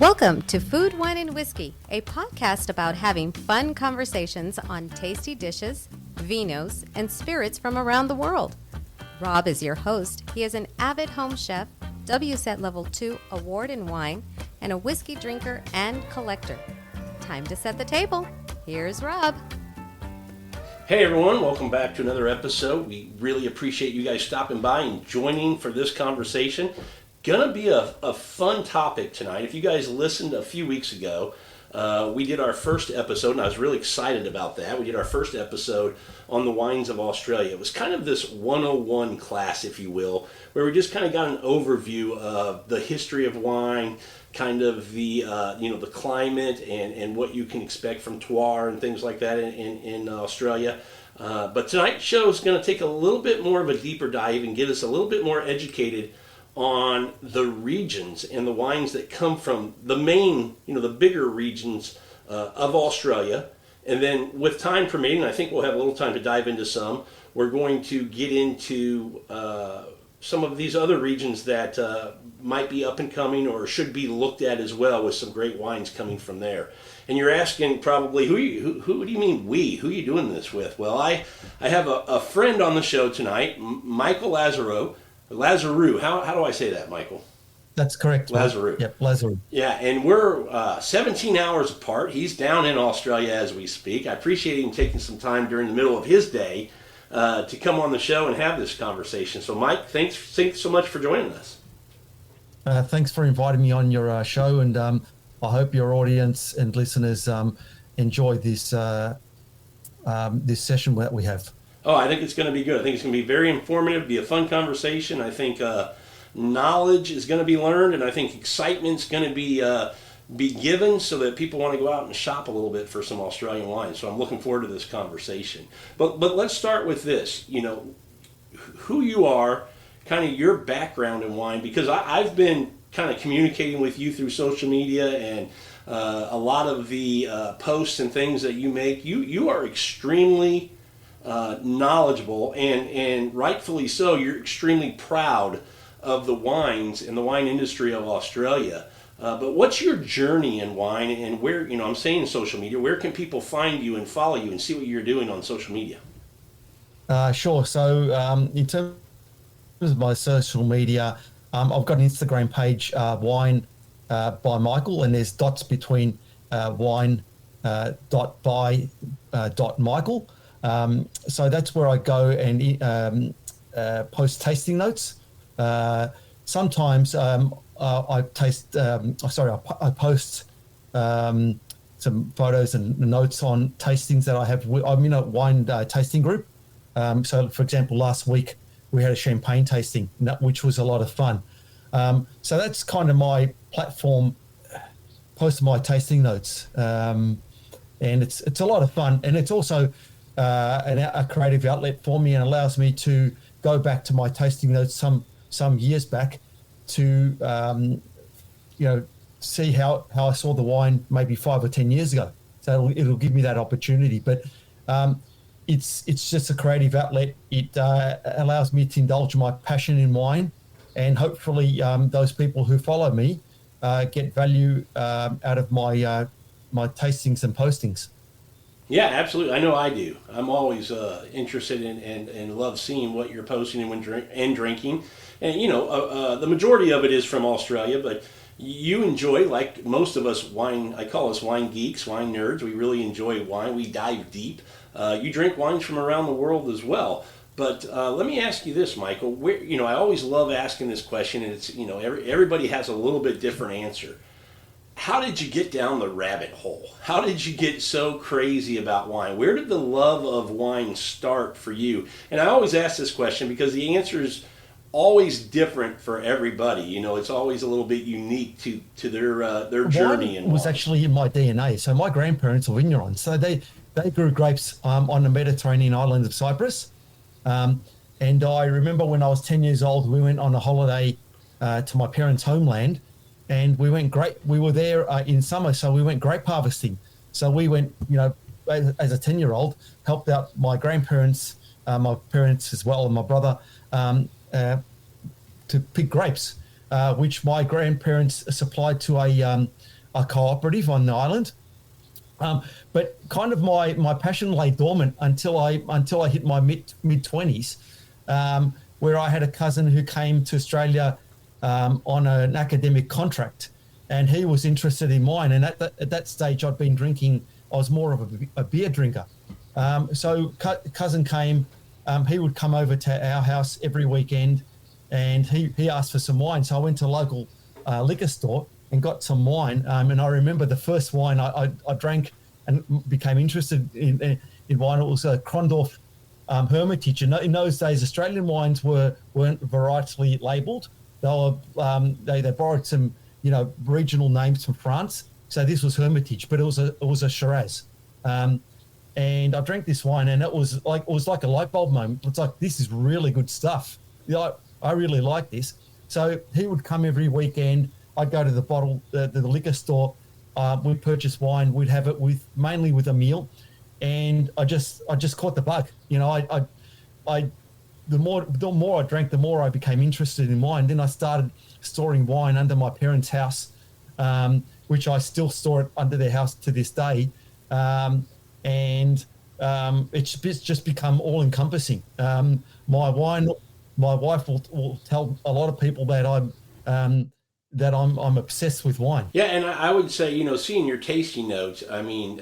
Welcome to Food, Wine, and Whiskey, a podcast about having fun conversations on tasty dishes, vinos, and spirits from around the world. Rob is your host. He is an avid home chef, WSET Level 2 award in wine, and a whiskey drinker and collector. Time to set the table. Here's Rob. Hey everyone, welcome back to another episode. We really appreciate you guys stopping by and joining for this conversation. Gonna be a fun topic tonight. If you guys listened a few weeks ago, we did our first episode, and I was really excited about that. We did our first episode on the wines of Australia. It was kind of this 101 class, if you will, where we just kind of got an overview of the history of wine, kind of the the climate and what you can expect from terroir and things like that in Australia. But tonight's show is going to take a little bit more of a deeper dive and get us a little bit more educated on the regions and the wines that come from the main, the bigger regions of Australia. And then with time permitting, I think we'll have a little time to dive into some. We're going to get into some of these other regions that might be up and coming or should be looked at as well, with some great wines coming from there. And you're asking probably, who do you mean we? Who are you doing this with? Well, I have a friend on the show tonight, Michael Lazarou. How do I say that, Michael? That's correct. Lazarou. Yep, Lazarou. Yeah, and we're 17 hours apart. He's down in Australia as we speak. I appreciate him taking some time during the middle of his day to come on the show and have this conversation. So, Mike, thanks so much for joining us. Thanks for inviting me on your show, and I hope your audience and listeners enjoy this this session that we have. Oh, I think it's going to be good. I think it's going to be very informative, be a fun conversation. I think knowledge is going to be learned, and I think excitement's going to be given so that people want to go out and shop a little bit for some Australian wine. So I'm looking forward to this conversation. But let's start with this. Who you are, kind of your background in wine, because I've been kind of communicating with you through social media and a lot of the posts and things that you make. You are extremely knowledgeable, and rightfully so. You're extremely proud of the wines and the wine industry of Australia. But what's your journey in wine, and where, I'm saying social media, where can people find you and follow you and see what you're doing on social media? Sure. So in terms of my social media, I've got an Instagram page, wine by Michael, and there's dots between wine dot by dot Michael. So that's where I go and post tasting notes. Sometimes I post some photos and notes on tastings that I have. I'm in a wine tasting group. So, for example, last week we had a champagne tasting, which was a lot of fun. So that's kind of my platform, post my tasting notes. And it's a lot of fun. And it's also a creative outlet for me, and allows me to go back to my tasting notes some years back to see how I saw the wine maybe 5 or 10 years ago. So it'll give me that opportunity. But it's just a creative outlet. It allows me to indulge my passion in wine, and hopefully those people who follow me get value out of my tastings and postings. Yeah, absolutely. I know I do. I'm always interested in and love seeing what you're posting and drinking. And, the majority of it is from Australia, but you enjoy, like most of us, wine. I call us wine geeks, wine nerds. We really enjoy wine. We dive deep. You drink wines from around the world as well. But let me ask you this, Michael. I always love asking this question, and it's, everybody has a little bit different answer. How did you get down the rabbit hole? How did you get so crazy about wine? Where did the love of wine start for you? And I always ask this question because the answer is always different for everybody. It's always a little bit unique to their journey. Wine was actually in my DNA. So my grandparents are vignerons. So they grew grapes on the Mediterranean island of Cyprus. And I remember when I was 10 years old, we went on a holiday to my parents' homeland. And we were there in summer, so we went grape harvesting. So we went, as a 10-year-old, helped out my grandparents, my parents as well, and my brother to pick grapes. which my grandparents supplied to a cooperative on the island. But kind of my passion lay dormant until I hit my mid 20s, where I had a cousin who came to Australia on an academic contract, and he was interested in wine. And at that stage, I'd been drinking. I was more of a beer drinker. So cousin came. He would come over to our house every weekend, and he asked for some wine. So I went to a local liquor store and got some wine. And I remember the first wine I drank and became interested in wine. It was a Krondorf Hermitage. And in those days, Australian wines weren't varietally labelled. They borrowed some regional names from France. So this was Hermitage, but it was a Shiraz. And I drank this wine, and it was like a light bulb moment. It's like, this is really good stuff. I really like this. So he would come every weekend. I'd go to the liquor store. We'd purchase wine. We'd have it mainly with a meal, and I just caught the bug. The more I drank, the more I became interested in wine. Then I started storing wine under my parents' house, which I still store it under their house to this day. And it's just become all-encompassing. My wife will tell a lot of people that I'm obsessed with wine. Yeah, and I would say, seeing your tasting notes, I mean,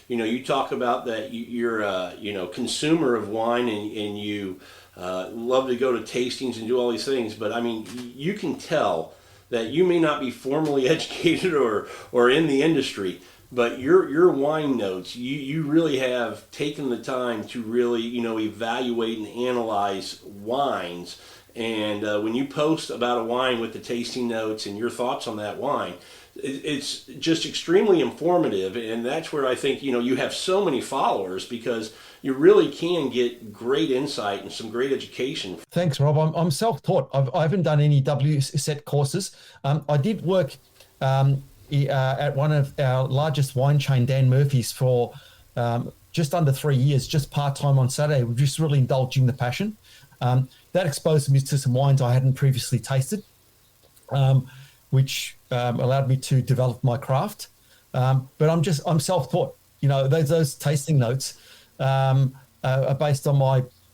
you talk about that you're a, consumer of wine, and you love to go to tastings and do all these things, but I mean, you can tell that you may not be formally educated or in the industry, but your wine notes, you really have taken the time to really, evaluate and analyze wines. And when you post about a wine with the tasting notes and your thoughts on that wine, it's just extremely informative. And that's where I think, you have so many followers, because you really can get great insight and some great education. Thanks, Rob. I'm self-taught. I haven't done any WSET courses. I did work at one of our largest wine chain, Dan Murphy's, for just under 3 years, just part-time on Saturday. We're just really indulging the passion. That exposed me to some wines I hadn't previously tasted, which allowed me to develop my craft. But I'm self-taught. Those tasting notes are based on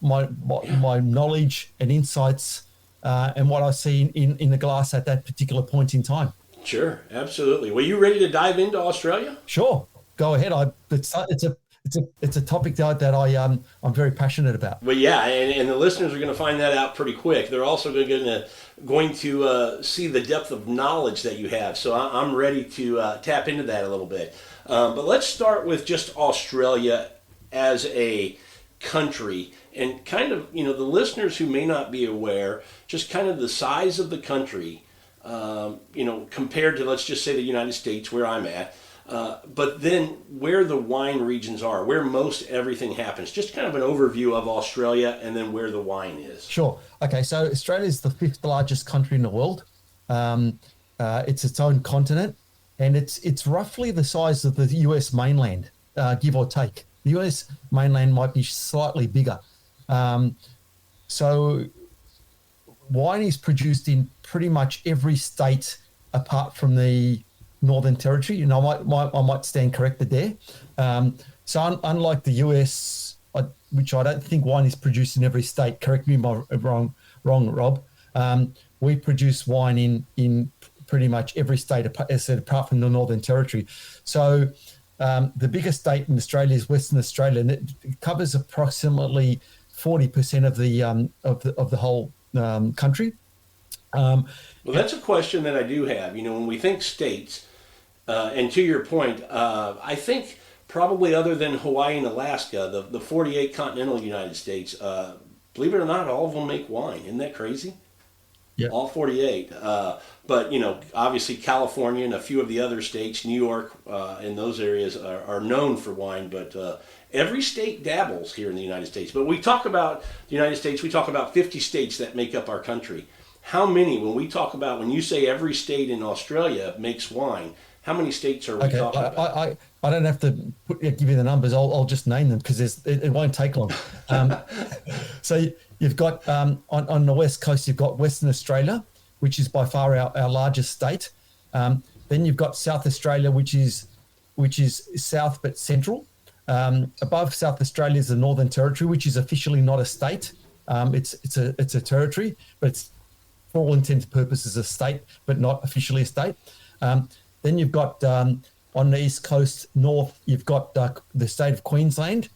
my knowledge and insights and what I see in the glass at that particular point in time. Sure, absolutely. Well, you ready to dive into Australia? Sure, go ahead. It's a topic that I'm very passionate about. Well, yeah, and the listeners are going to find that out pretty quick. They're also going to see the depth of knowledge that you have. So I'm ready to tap into that a little bit. But let's start with just Australia as a country, and kind of, the listeners who may not be aware, just kind of the size of the country, compared to, let's just say, the United States, where I'm at. But then where the wine regions are, where most everything happens, just kind of an overview of Australia, and then where the wine is. Sure. Okay, so Australia is the 5th largest country in the world. It's its own continent, and it's roughly the size of the US mainland, give or take. The US mainland might be slightly bigger. So wine is produced in pretty much every state apart from the Northern Territory, and I might stand corrected there. So unlike the US, which I don't think wine is produced in every state. Correct me if I'm wrong, Rob. We produce wine in pretty much every state, as I said, apart from the Northern Territory. So the biggest state in Australia is Western Australia, and it covers approximately 40% of the whole country. Well, that's a question that I do have. When we think states, and to your point, I think probably other than Hawaii and Alaska, the 48 continental United States, believe it or not, all of them make wine. Isn't that crazy? Yeah. All 48. But, obviously California and a few of the other states, New York, and those areas are known for wine. But every state dabbles here in the United States. But we talk about the United States, we talk about 50 states that make up our country. How many, when you say every state in Australia makes wine, how many states are we talking about? I don't have to give you the numbers. I'll just name them because it won't take long. So you've got on the west coast, you've got Western Australia, which is by far our largest state. Then you've got South Australia, which is south but central. Above South Australia is the Northern Territory, which is officially not a state. It's a territory, but it's for all intents and purposes a state, but not officially a state. Then you've got on the east coast north, you've got the state of Queensland.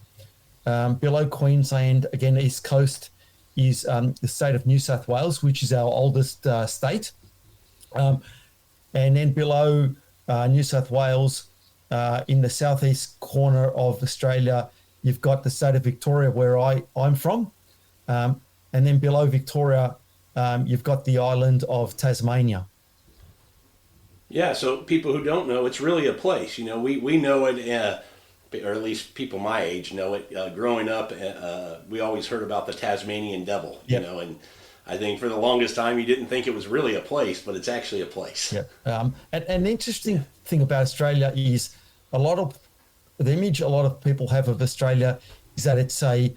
Below Queensland, again east coast, is the state of New South Wales, which is our oldest state. And then below New South Wales, in the southeast corner of Australia, you've got the state of Victoria, where I'm from. And then below Victoria, you've got the island of Tasmania. Yeah, so people who don't know, it's really a place. We know it, or at least people my age know it. Growing up, we always heard about the Tasmanian devil, Yep. and I think for the longest time you didn't think it was really a place, but it's actually a place. Yeah. And the interesting thing about Australia is the image a lot of people have of Australia is that it's a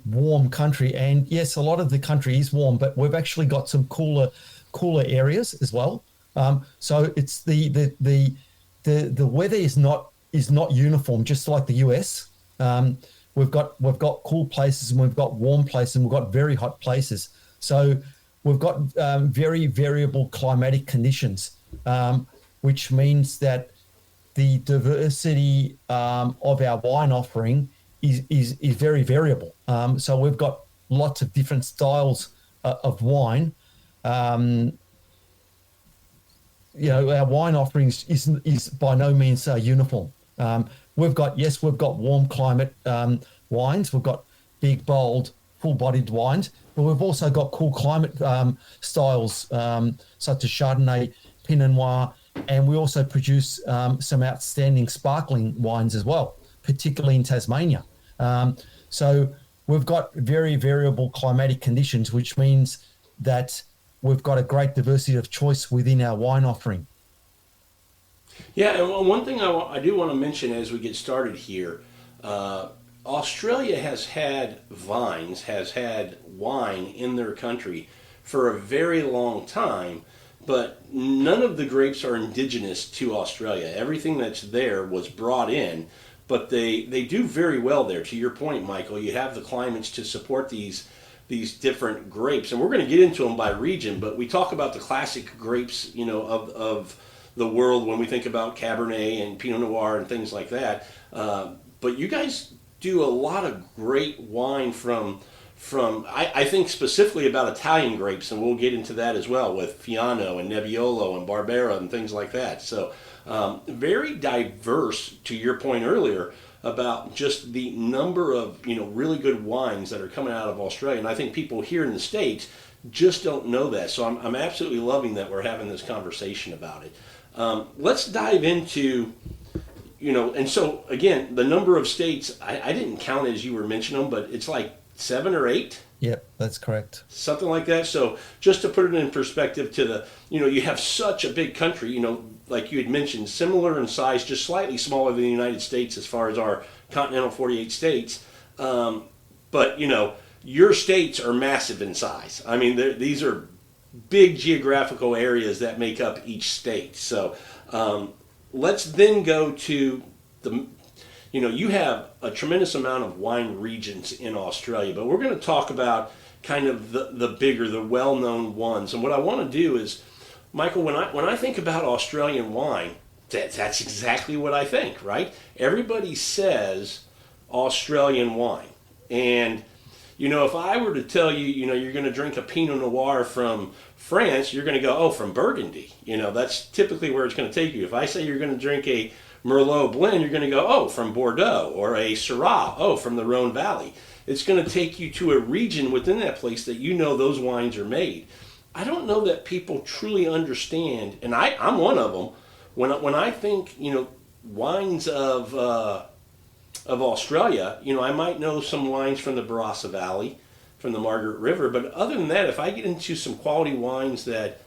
warm country. And yes, a lot of the country is warm, but we've actually got some cooler areas as well. So it's the weather is not uniform, just like the US. We've got cool places and we've got warm places and we've got very hot places. So we've got very variable climatic conditions, which means that the diversity of our wine offering is very variable. So we've got lots of different styles of wine. Our wine offerings is by no means uniform. We've got warm climate wines. We've got big, bold, full-bodied wines, but we've also got cool climate styles such as Chardonnay, Pinot Noir, and we also produce some outstanding sparkling wines as well, particularly in Tasmania. So we've got very variable climatic conditions, which means that we've got a great diversity of choice within our wine offering. Yeah, and one thing I do want to mention as we get started here, Australia has had vines, has had wine in their country for a very long time, but none of the grapes are indigenous to Australia. Everything that's there was brought in, but they do very well there. To your point, Michael, you have the climates to support these different grapes, and we're going to get into them by region, but we talk about the classic grapes, of the world when we think about Cabernet and Pinot Noir and things like that. But you guys do a lot of great wine from I think specifically about Italian grapes, and we'll get into that as well with Fiano and Nebbiolo and Barbera and things like that. So very diverse, to your point earlier, about just the number of really good wines that are coming out of Australia. And I think people here in the States just don't know that. So I'm absolutely loving that we're having this conversation about it. Let's dive into, and so again, the number of states, I didn't count as you were mentioning them, but it's like 7 or 8. Yep, that's correct. Something like that. So just to put it in perspective to the, you have such a big country, like you had mentioned, similar in size, just slightly smaller than the United States as far as our continental 48 states. But, your states are massive in size. I mean, these are big geographical areas that make up each state. So let's then go to you have a tremendous amount of wine regions in Australia, but we're going to talk about kind of the bigger, the well-known ones. And what I want to do is, Michael, when I think about Australian wine, that's exactly what I think, right? Everybody says Australian wine. And, if I were to tell you, you're going to drink a Pinot Noir from France, you're going to go, oh, from Burgundy. That's typically where it's going to take you. If I say you're going to drink a Merlot blend, you're going to go, oh, from Bordeaux, or a Syrah, oh, from the Rhone Valley. It's going to take you to a region within that place that those wines are made. I don't know that people truly understand, and I'm one of them. When I think, wines of Australia, I might know some wines from the Barossa Valley, from the Margaret River, but other than that, if I get into some quality wines that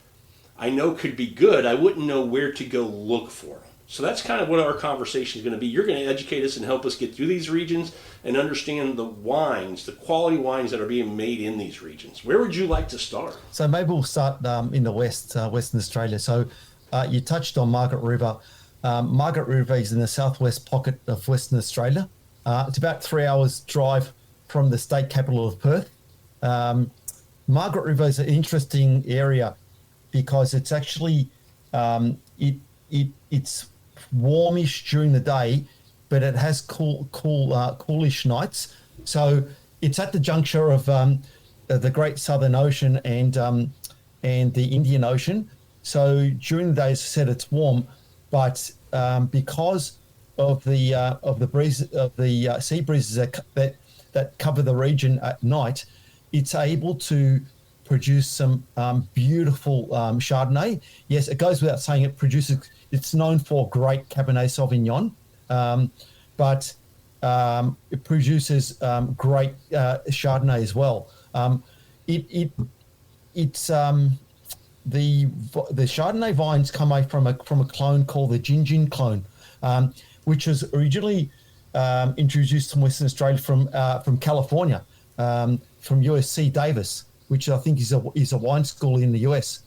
I know could be good, I wouldn't know where to go look for them. So that's kind of what our conversation is going to be. You're going to educate us and help us get through these regions and understand the wines, the quality wines that are being made in these regions. Where would you like to start? So maybe we'll start in the Western Australia. So you touched on Margaret River. Margaret River is in the southwest pocket of Western Australia. It's about 3 hours drive from the state capital of Perth. Margaret River is an interesting area because it's actually it's warmish during the day, but it has coolish nights. So it's at the juncture of the Great Southern Ocean and the Indian Ocean. So during the day, as I said, it's warm, but because of the breeze of the sea breezes that cover the region at night, it's able to produce some beautiful Chardonnay. Yes, it goes without saying it's known for great Cabernet Sauvignon, but it produces great Chardonnay as well. The Chardonnay vines come out from a clone called the Gingin clone, which was originally introduced from Western Australia from California, from USC Davis, which I think is a wine school in the US.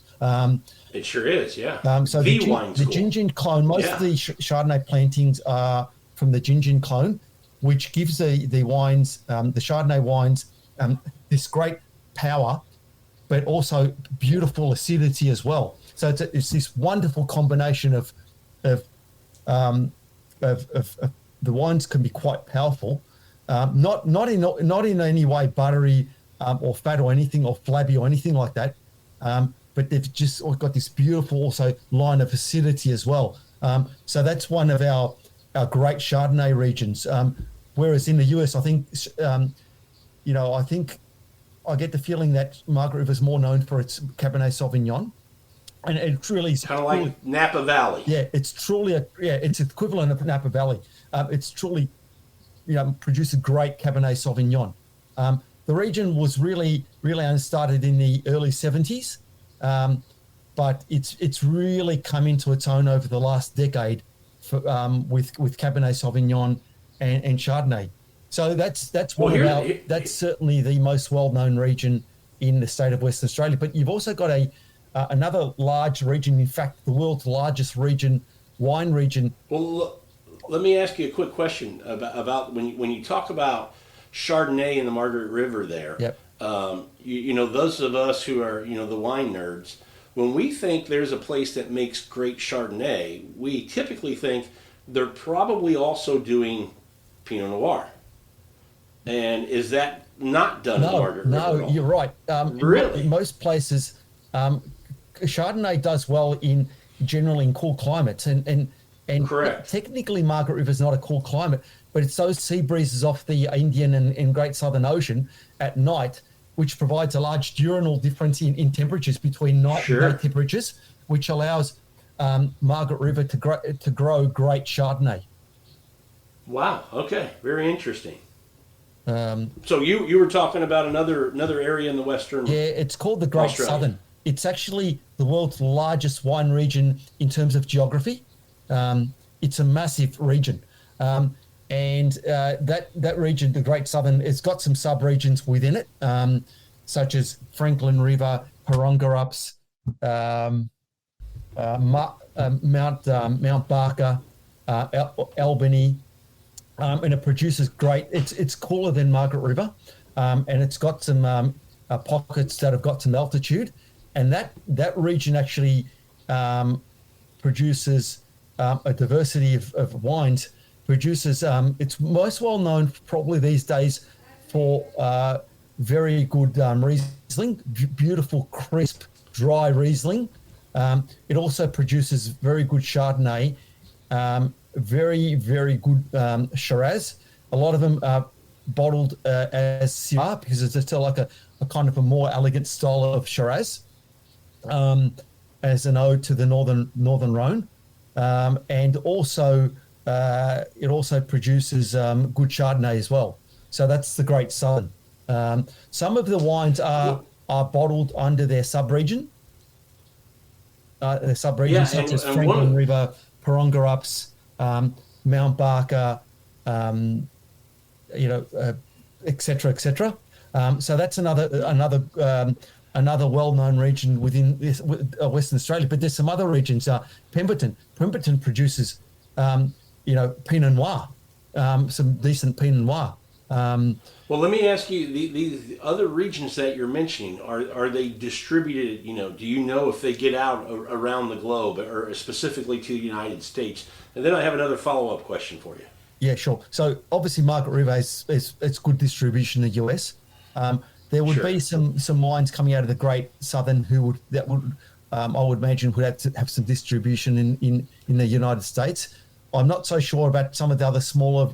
It sure is, yeah. So the wine school. The Gingin clone, most of the Chardonnay plantings are from the Gingin clone, which gives the wines, the Chardonnay wines, this great power, but also beautiful acidity as well. So it's this wonderful combination of the wines can be quite powerful, not in any way buttery or fat or anything or flabby or anything like that. But they've just got this beautiful also line of acidity as well. So that's one of our great Chardonnay regions. Whereas in the US, I think, I get the feeling that Margaret River is more known for its Cabernet Sauvignon. And it truly is kind of like Napa Valley. Yeah, it's truly it's equivalent of Napa Valley. It's truly, produced a great Cabernet Sauvignon. The region was really only started in the early 70s, but it's really come into its own over the last decade with Cabernet Sauvignon and Chardonnay. So that's certainly the most well-known region in the state of Western Australia. But you've also got another large region, in fact, the world's largest wine region. Well, let me ask you a quick question about when you talk about Chardonnay in the Margaret River there. Yep. Those of us who are, the wine nerds, when we think there's a place that makes great Chardonnay, we typically think they're probably also doing Pinot Noir. And is that not done in Margaret River? No, you're right. Really? In most places, Chardonnay does well generally in cool climates, and correct. Technically Margaret River is not a cool climate, but it's those sea breezes off the Indian and Great Southern Ocean at night, which provides a large diurnal difference in temperatures between night and day temperatures, which allows Margaret River to grow great Chardonnay. Wow. Okay. Very interesting. So you were talking about another area in the Western. Yeah, it's called the Great Australia. Southern. It's actually the world's largest wine region in terms of geography. It's a massive region. And that region, the Great Southern, it's got some sub-regions within it, such as Franklin River, Parongarups, Mount Barker, Albany, and it produces great. It's cooler than Margaret River, and it's got some pockets that have got some altitude, and that region actually produces a diversity of wines. Produces it's most well known probably these days for very good Riesling, beautiful, crisp, dry Riesling. It also produces very good Chardonnay, very, very good Shiraz. A lot of them are bottled as Syrah because it's still like a kind of a more elegant style of Shiraz, as an ode to the Northern Rhone, and also. It also produces good Chardonnay as well. So that's the Great Southern. Some of the wines are bottled under their sub-region. Such as Franklin River, Paronga Ups, Mount Barker, et cetera, et cetera. So that's another well-known region within Western Australia. But there's some other regions. Pemberton produces, Pinot Noir, some decent Pinot Noir. Well, let me ask you: these other regions that you're mentioning, are they distributed? Do you know if they get out around the globe, or specifically to the United States? And then I have another follow-up question for you. Yeah, sure. So obviously, Margaret River it's good distribution in the US. There would be some wines coming out of the Great Southern I would imagine would have to have some distribution in the United States. I'm not so sure about some of the other smaller,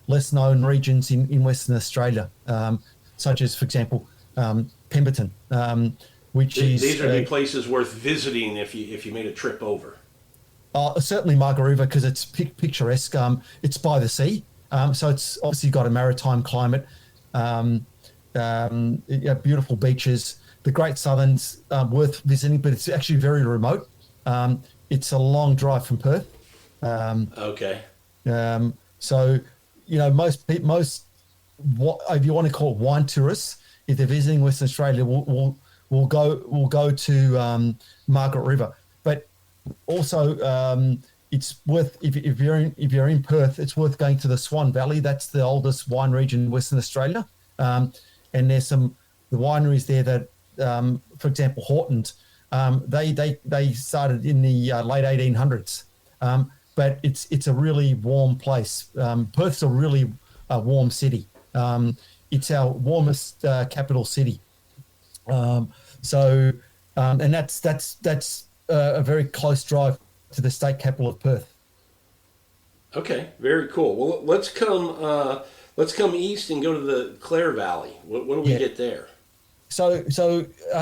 less known regions in Western Australia, such as, for example, Pemberton, which is these are the places worth visiting if you made a trip over. Certainly Margaret River, because it's picturesque. It's by the sea, so it's obviously got a maritime climate. Beautiful beaches. The Great Southern's worth visiting, but it's actually very remote. It's a long drive from Perth. Okay. So, most if you want to call it wine tourists, if they're visiting Western Australia, will go to Margaret River. But also, it's worth if you're in Perth, it's worth going to the Swan Valley. That's the oldest wine region in Western Australia. And there's the wineries there that, for example, Hortons, they started in the late 1800s. But it's a really warm place. Perth's a really warm city. It's our warmest capital city. And that's a very close drive to the state capital of Perth. Okay, very cool. Well, let's come east and go to the Clare Valley. What do we get there? So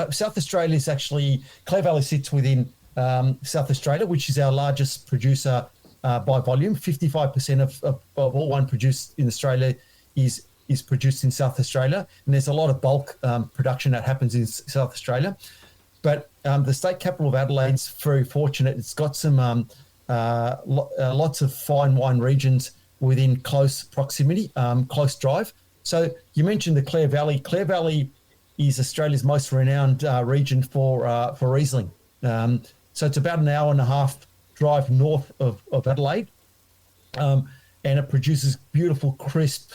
South Australia is actually, Clare Valley sits within South Australia, which is our largest producer by volume. 55% of all wine produced in Australia is produced in South Australia, and there's a lot of bulk production that happens in South Australia. But the state capital of Adelaide's very fortunate. It's got some lots of fine wine regions within close proximity, close drive. So you mentioned the Clare Valley. Clare Valley is Australia's most renowned region for Riesling. So it's about an hour and a half drive north of Adelaide, and it produces beautiful, crisp,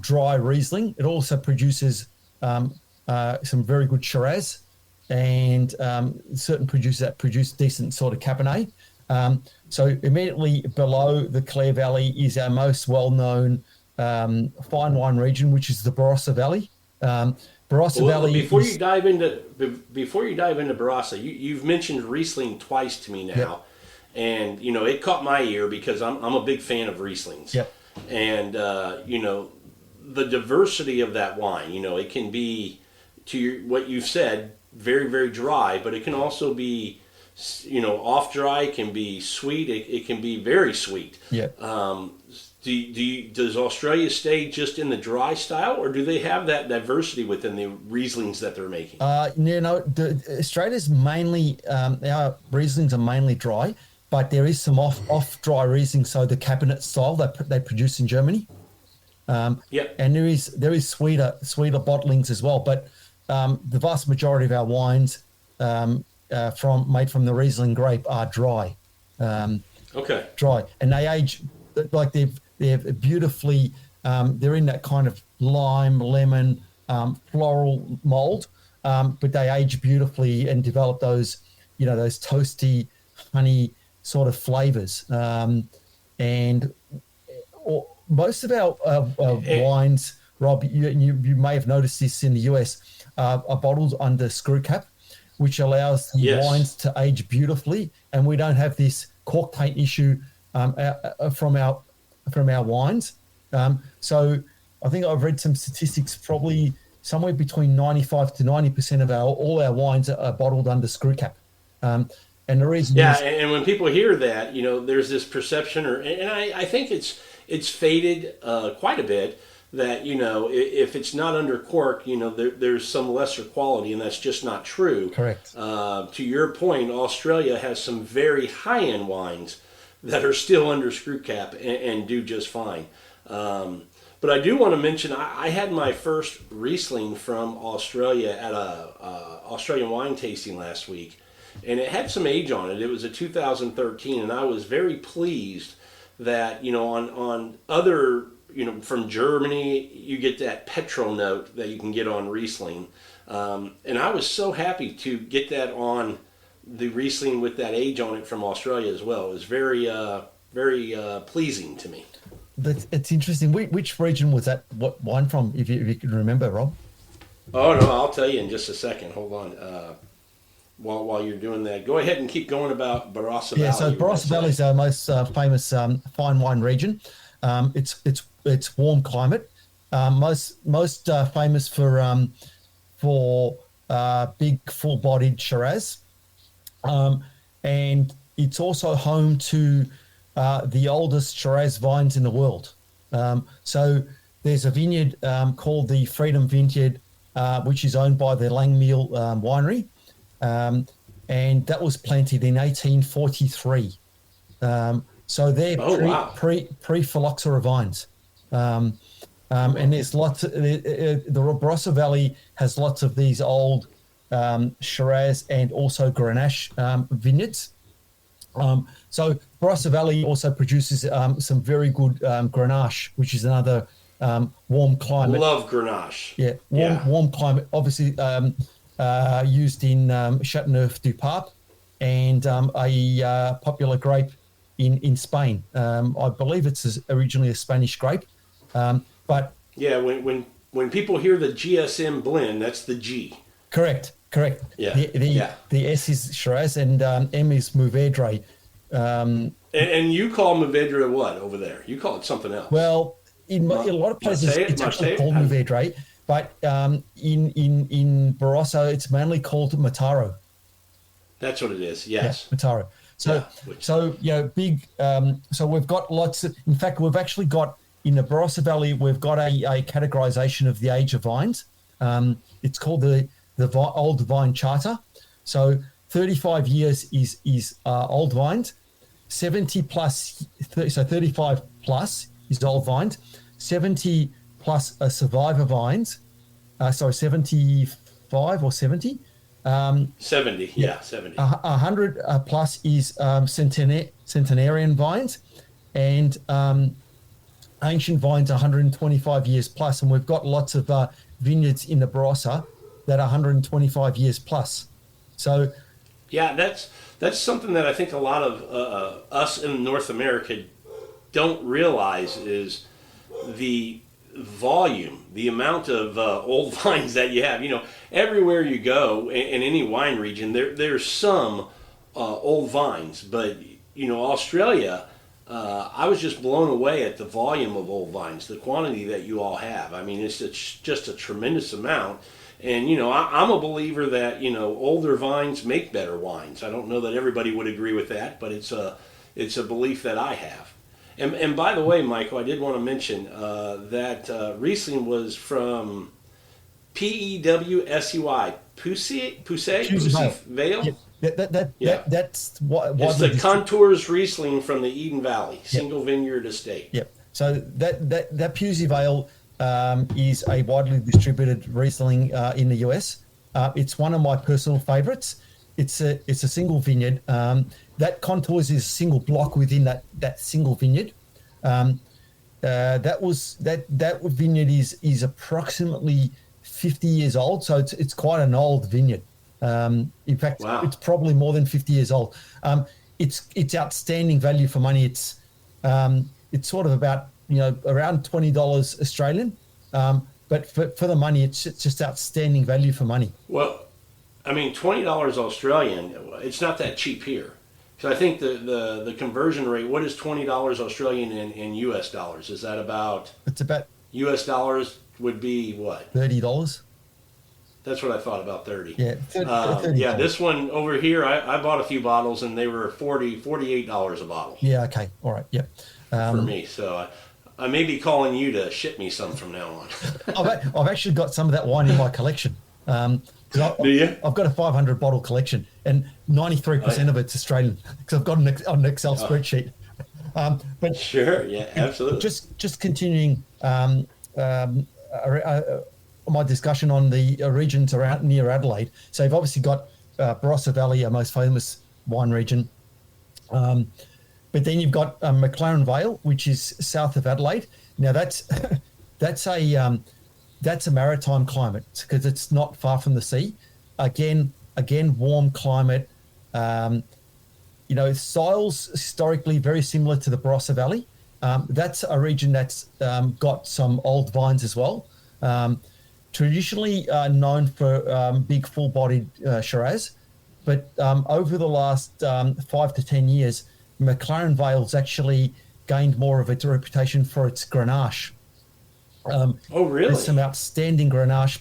dry Riesling. It also produces some very good Shiraz and certain producers that produce decent sort of Cabernet. So immediately below the Clare Valley is our most well-known fine wine region, which is the Barossa Valley. Valley. Before you dive into Barossa, you've mentioned Riesling twice to me now. Yep. And it caught my ear because I'm a big fan of Rieslings. Yep. And the diversity of that wine, it can be, what you've said, very, very dry, but it can also be, off dry. It can be sweet. It can be very sweet. Yeah. Does Australia stay just in the dry style, or do they have that diversity within the Rieslings that they're making? Australia's mainly our Rieslings are mainly dry, but there is some off dry Riesling, so the cabinet style that they produce in Germany. And there is sweeter bottlings as well, but the vast majority of our wines made from the Riesling grape are dry. Dry, and they age like they're beautifully. They're in that kind of lime, lemon, floral mold, but they age beautifully and develop those toasty, honey sort of flavors. And most of our wines, Rob, you may have noticed this in the US, are bottled under screw cap, which allows the wines to age beautifully, and we don't have this cork taint issue from our wines. So I think I've read some statistics, probably somewhere between 95 to 90% of all our wines are bottled under screw cap. And the reason and when people hear that, there's this perception, and I think it's faded quite a bit, that, if it's not under cork, there's some lesser quality, and that's just not true. Correct. To your point, Australia has some very high-end wines that are still under screw cap and do just fine. But I do want to mention, I had my first Riesling from Australia at a Australian wine tasting last week, and it had some age on it. It was a 2013, and I was very pleased that, on other, from Germany, you get that petrol note that you can get on Riesling. And I was so happy to get that on the Riesling with that age on it from Australia as well. It was very, very pleasing to me. It's interesting. Which region was that wine from, if you can remember, Rob? Oh, no, I'll tell you in just a second. Hold on. While you're doing that, go ahead and keep going about Barossa Valley. Yeah, so Barossa Valley is our most famous fine wine region. It's warm climate. Most famous for big full-bodied Shiraz, and it's also home to the oldest Shiraz vines in the world. So there's a vineyard called the Freedom Vineyard, which is owned by the Langmeal Winery, and that was planted in 1843. So they're pre-phylloxera vines. And there's lots of, the Barossa Valley has lots of these old Shiraz and also Grenache vineyards. So Barossa Valley also produces some very good Grenache, which is another warm climate. Love Grenache. Yeah, warm climate. Obviously used in Chateauneuf-du-Pape, and a popular grape in Spain. I believe it's originally a Spanish grape, but yeah, when people hear the GSM blend, that's the G. Correct. Yeah. The S is Shiraz and M is Mourvedre. And you call Mourvedre what over there? You call it something else. Well, in a lot of places it's actually called Mourvedre, but in Barossa it's mainly called Mataro. That's what it is. Yes, yeah, Mataro. So big. So we've got lots of. In fact, we've actually got in the Barossa Valley, we've got a categorization of the age of vines. It's called the Old Vine Charter. So 35 years is old vines. 70 plus, so 35 plus is old vines. 70 plus are survivor vines. 75 or 70. 70, yeah, 70. 100 plus is centenarian vines, and ancient vines 125 years plus. And we've got lots of vineyards in the Barossa that are 125 years plus. So, yeah, that's something that I think a lot of us in North America don't realize is the volume, the amount of old vines that you have. Everywhere you go in any wine region, there's some old vines, but Australia, I was just blown away at the volume of old vines, the quantity that you all have. I mean, it's just a tremendous amount. And I'm a believer that older vines make better wines. I don't know that everybody would agree with that, but it's a belief that I have. And by the way, Michael, I did want to mention that Riesling was from P-E-W-S-E-Y, Poussey Vale. Yeah. That's what it's the Contours Riesling from the Eden Valley, single vineyard estate. Yep. So that Poussey Vale is a widely distributed Riesling in the US. It's one of my personal favorites. It's a single vineyard. That Contours is a single block within that single vineyard. That vineyard is approximately 50 years old, so it's quite an old vineyard. In fact, It's probably more than 50 years old. It's outstanding value for money. It's sort of about around $20 Australian, but for the money, it's just outstanding value for money. Well, I mean, $20 Australian, it's not that cheap here. So I think the conversion rate, what is $20 Australian in US dollars? Is that about? It's about US dollars would be what? $30. That's what I thought, about 30. Yeah, 30. Yeah, this one over here, I bought a few bottles and they were $48 a bottle. Yeah, okay, all right, yeah. For me, so I may be calling you to ship me some from now on. I've actually got some of that wine in my collection. Do you? I've got a 500 bottle collection, and 93% of it's Australian because I've got an Excel spreadsheet. But sure, yeah, absolutely. Just continuing my discussion on the regions around near Adelaide. So you've obviously got Barossa Valley, our most famous wine region. But then you've got McLaren Vale, which is south of Adelaide. Now that's a maritime climate because it's not far from the sea. Again, warm climate. Styles historically very similar to the Barossa Valley. That's a region that's got some old vines as well. Traditionally known for big full-bodied Shiraz, but over the last 5 to 10 years, McLaren Vale's actually gained more of its reputation for its Grenache. Oh, really? There's some outstanding Grenache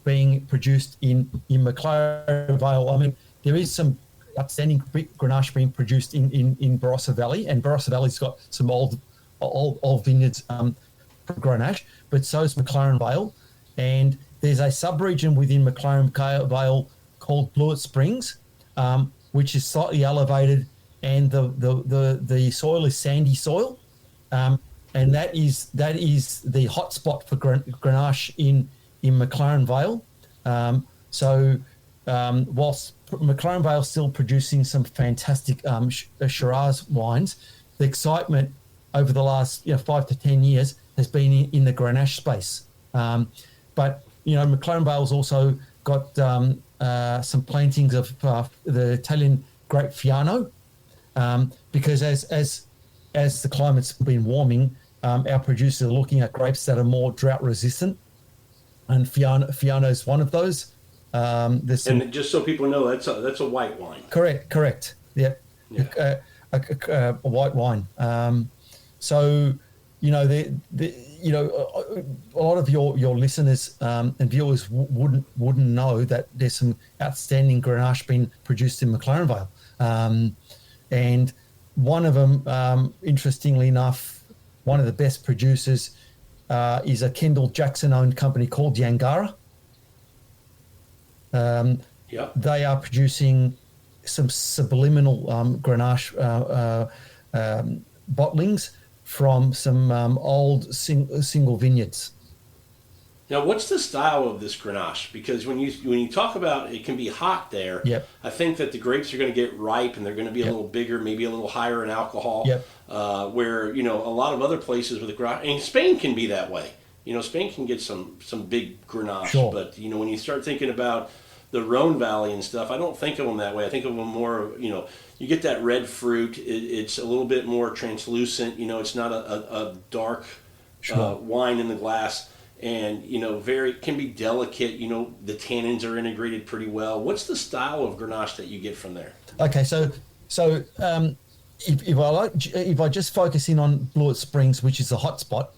being produced in McLaren Vale. I mean, there is some outstanding Grenache being produced in Barossa Valley, and Barossa Valley's got some old vineyards for Grenache, but so is McLaren Vale. And there's a sub-region within McLaren Vale called Blewett Springs, which is slightly elevated, and the soil is sandy soil, and that is the hot spot for Grenache in McLaren Vale. Whilst McLaren Vale is still producing some fantastic Shiraz wines, the excitement over the last 5 to 10 years has been in the Grenache space. But McLaren Vale's also got some plantings of the Italian grape Fiano, because as the climate's been warming, our producers are looking at grapes that are more drought resistant, and Fiano is one of those. And just so people know, that's a white wine. Correct. Yeah. A white wine. So a lot of your listeners and viewers wouldn't know that there's some outstanding Grenache being produced in McLaren Vale, and one of them, interestingly enough, one of the best producers is a Kendall Jackson-owned company called Yangara. They are producing some subliminal Grenache bottlings from some old single vineyards. Now, what's the style of this Grenache? Because when you talk about it can be hot there, yep. I think that the grapes are going to get ripe and they're going to be a little bigger, maybe a little higher in alcohol. Yep. Where a lot of other places with the Grenache, and Spain can be that way. Spain can get some big Grenache, sure. But when you start thinking about the Rhone Valley and stuff, I don't think of them that way. I think of them more, you get that red fruit. It's a little bit more translucent. It's not a dark sure. Wine in the glass. And, can be delicate. The tannins are integrated pretty well. What's the style of Grenache that you get from there? Okay, so if I just focus in on Blewett Springs, which is the hot spot,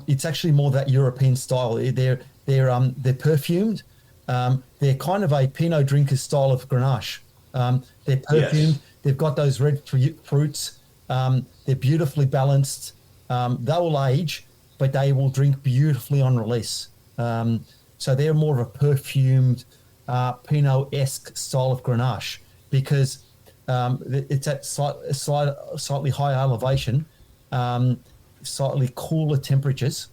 it's actually more that European style. They're perfumed. They're kind of a Pinot drinker's style of Grenache. They're perfumed. Yes. They've got those red fruits. They're beautifully balanced. They will age, but they will drink beautifully on release. So they're more of a perfumed Pinot-esque style of Grenache because it's at slightly higher elevation, slightly cooler temperatures,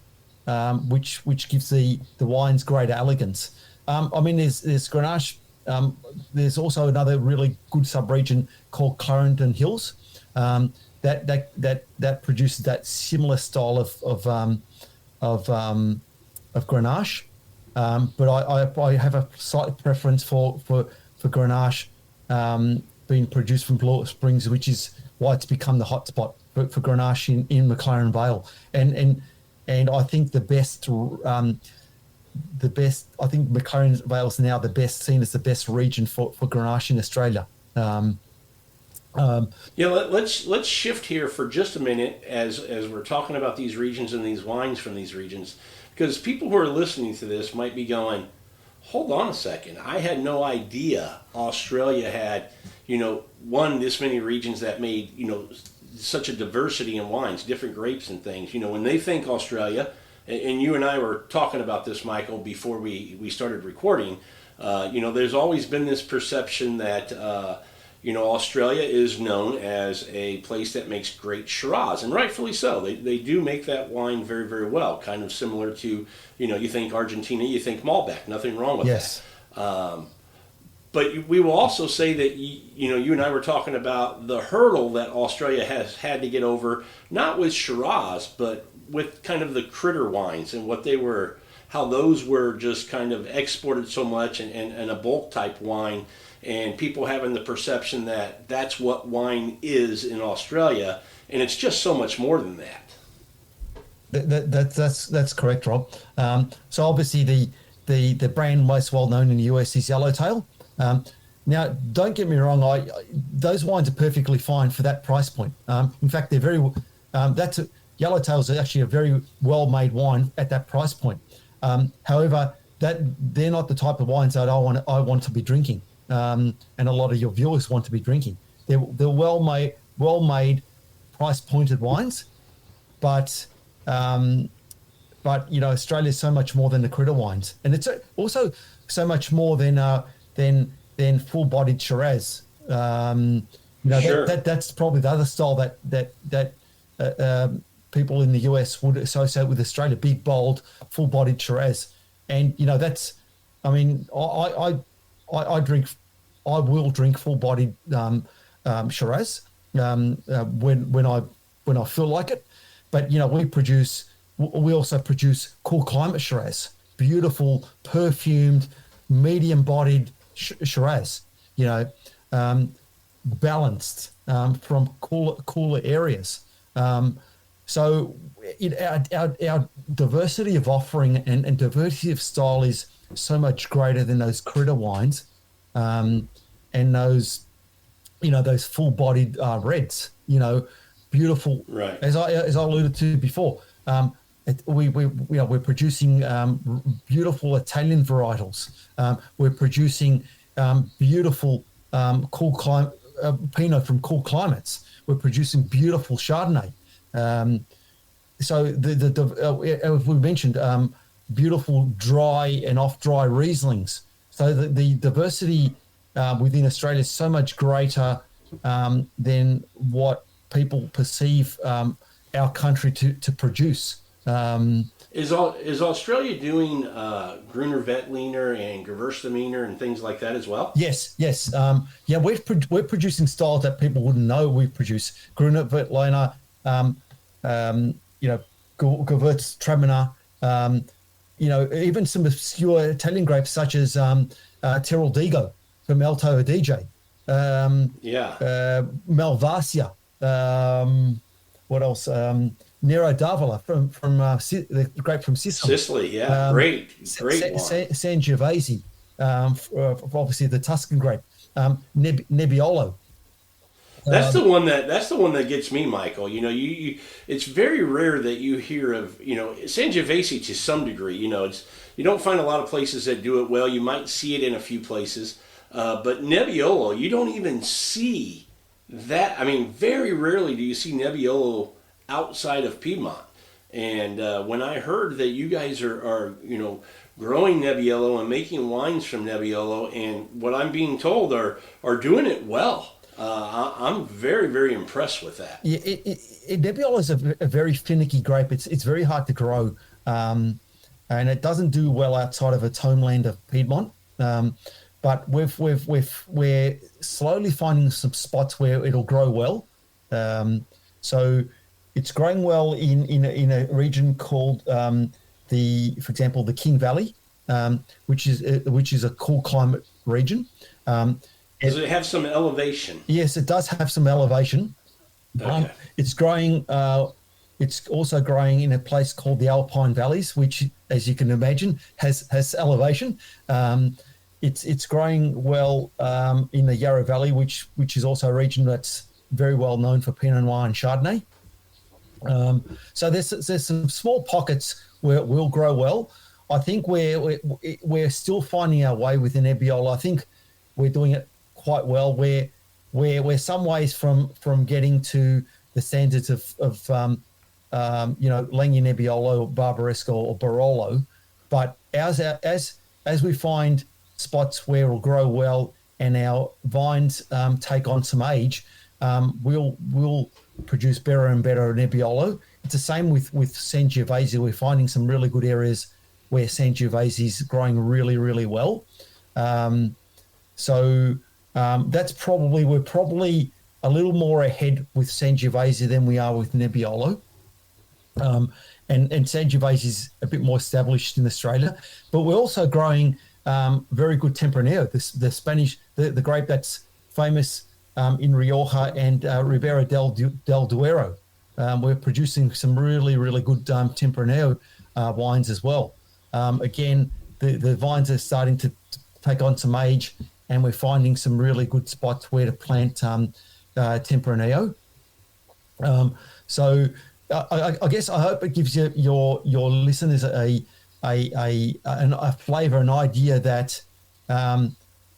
which gives the wines greater elegance. There's Grenache. There's also another really good sub-region called Clarendon Hills that produces that similar style of Grenache. But I have a slight preference for Grenache being produced from Blewett Springs, which is why it's become the hotspot for Grenache in McLaren Vale. And I think the best. I think McLaren Vale is now seen as the best region for Grenache in Australia. Let's shift here for just a minute as we're talking about these regions and these wines from these regions, because people who are listening to this might be going, hold on a second, I had no idea Australia had this many regions that made such a diversity in wines, different grapes and things. When they think Australia, and you and I were talking about this, Michael, before we started recording. There's always been this perception that Australia is known as a place that makes great Shiraz, and rightfully so. They do make that wine very, very well. Kind of similar to you think Argentina, you think Malbec. Nothing wrong with that. But we will also say that you and I were talking about the hurdle that Australia has had to get over, not with Shiraz, but with kind of the critter wines and how those were just kind of exported so much and a bulk type wine, and people having the perception that that's what wine is in Australia, and it's just so much more than that. That's correct, Rob. So obviously the brand most well known in the US is Yellowtail. Now, don't get me wrong. Those wines are perfectly fine for that price point. In fact, they're very. Yellowtail is actually a very well-made wine at that price point. However, they're not the type of wines that I want to be drinking, and a lot of your viewers want to be drinking. They're well-made, price-pointed wines, but Australia is so much more than the critter wines, and it's also so much more than full-bodied Shiraz. Sure. That's probably the other style that people in the US would associate with Australia: big, bold, full-bodied Shiraz. And that's, I will drink full-bodied Shiraz when I feel like it. But we also produce cool climate Shiraz, beautiful, perfumed, medium-bodied Shiraz, balanced from cooler areas. So our diversity of offering and diversity of style is so much greater than those critter wines, and those full-bodied reds. Beautiful. Right. As I alluded to before, we're producing beautiful Italian varietals. We're producing beautiful cool climate Pinot from cool climates. We're producing beautiful Chardonnay. So as we mentioned, beautiful dry and off-dry Rieslings. So the diversity within Australia is so much greater than what people perceive our country to produce. Is Australia doing Gruner Veltliner and Gewürztraminer and things like that as well? Yes. We're producing styles that people wouldn't know we produce. Gruner Veltliner, Gewürztraminer, even some obscure Italian grapes such as Tiroldigo from Alto Adige. Malvasia. What else? Nero d'Avola from the grape from Sicily. Sicily, yeah, great wine. Sangiovese, obviously the Tuscan grape. Nebbiolo. That's the one that gets me, Michael. You it's very rare that you hear of Sangiovese to some degree. You don't find a lot of places that do it well. You might see it in a few places, but Nebbiolo, you don't even see that. I mean, very rarely do you see Nebbiolo outside of Piedmont. And when I heard that you guys are growing Nebbiolo and making wines from Nebbiolo, and what I'm being told are doing it well, I'm very, very impressed with that. Yeah, Nebbiolo is a very finicky grape. It's very hard to grow, and it doesn't do well outside of its homeland of Piedmont. But we're slowly finding some spots where it'll grow well. So it's growing well in a region called for example, the King Valley, which is a cool climate region. Does it have some elevation? Yes, it does have some elevation. Okay. It's growing. It's also growing in a place called the Alpine Valleys, which, as you can imagine, has elevation. It's growing well in the Yarra Valley, which is also a region that's very well known for Pinot Noir and Chardonnay. So there's some small pockets where it will grow well. I think we're still finding our way within Nebbiolo. I think we're doing it quite well. We're some ways from getting to the standards of Langya Nebbiolo, Barbaresco, or Barolo, but ours, as we find spots where it'll grow well and our vines take on some age, we'll produce better and better Nebbiolo. It's the same with Sangiovese. We're finding some really good areas where Sangiovese is growing really, really well. That's we're probably a little more ahead with Sangiovese than we are with Nebbiolo. And Sangiovese is a bit more established in Australia, but we're also growing very good Tempranillo, the Spanish, the grape that's famous in Rioja and Ribera del Duero. We're producing some really, really good Tempranillo wines as well. Again, the vines are starting to take on some age, and we're finding some really good spots where to plant Tempranillo. I guess I hope it gives your listeners a flavour, an idea that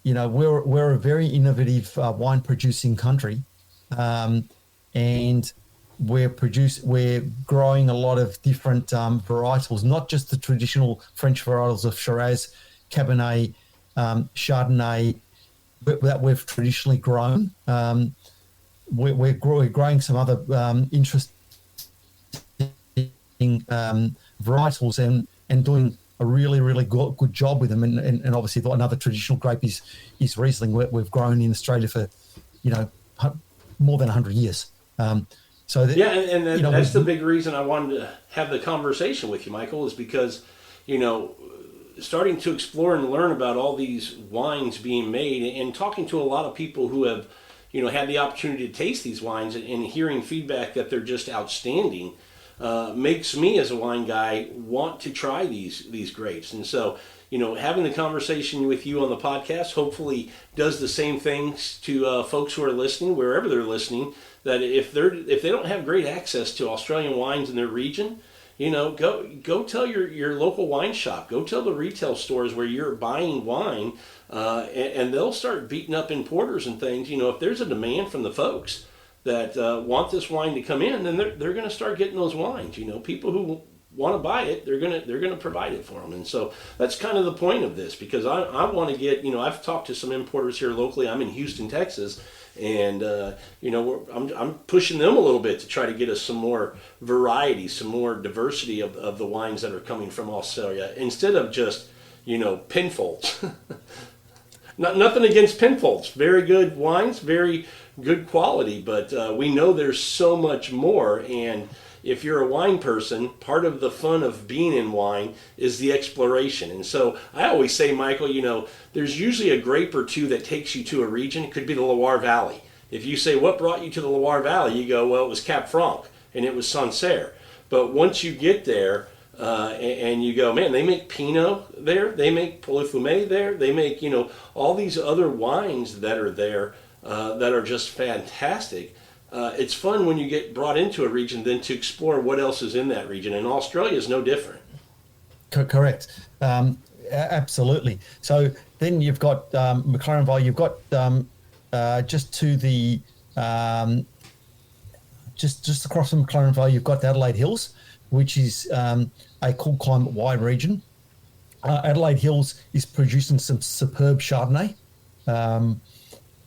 we're a very innovative wine producing country, and we're growing a lot of different varietals, not just the traditional French varietals of Shiraz, Cabernet, Chardonnay that we've traditionally grown. We're growing some other interesting varietals and doing a really, really good job with them. And obviously another traditional grape is Riesling. We've grown in Australia for, more than 100 years. That's the big reason I wanted to have the conversation with you, Michael, is because, starting to explore and learn about all these wines being made and talking to a lot of people who have, had the opportunity to taste these wines and hearing feedback that they're just outstanding, makes me as a wine guy want to try these grapes. And so, having the conversation with you on the podcast hopefully does the same things to folks who are listening, wherever they're listening, that if they don't have great access to Australian wines in their region, go tell your local wine shop, go tell the retail stores where you're buying wine, and they'll start beating up importers and things. If there's a demand from the folks that want this wine to come in, then they're going to start getting those wines. People who want to buy it, they're going to provide it for them. And so that's kind of the point of this, because I want to get, I've talked to some importers here locally. I'm in Houston, Texas, and I'm pushing them a little bit to try to get us some more variety, some more diversity of the wines that are coming from Australia, instead of just Penfolds. Nothing against Penfolds, very good wines, very good quality, but we know there's so much more. And if you're a wine person, part of the fun of being in wine is the exploration. And so I always say, Michael, there's usually a grape or two that takes you to a region. It could be the Loire Valley. If you say, what brought you to the Loire Valley? You go, well, it was Cap Franc and it was Sancerre. But once you get there and you go, man, they make Pinot there, they make Pouilly-Fumé there, they make, all these other wines that are there that are just fantastic. It's fun when you get brought into a region then to explore what else is in that region, and Australia is no different. Correct. Absolutely. So then you've got McLaren Valley, you've got just to the just across from McLaren Valley, you've got the Adelaide Hills, which is a cool climate wide region. Adelaide Hills is producing some superb Chardonnay.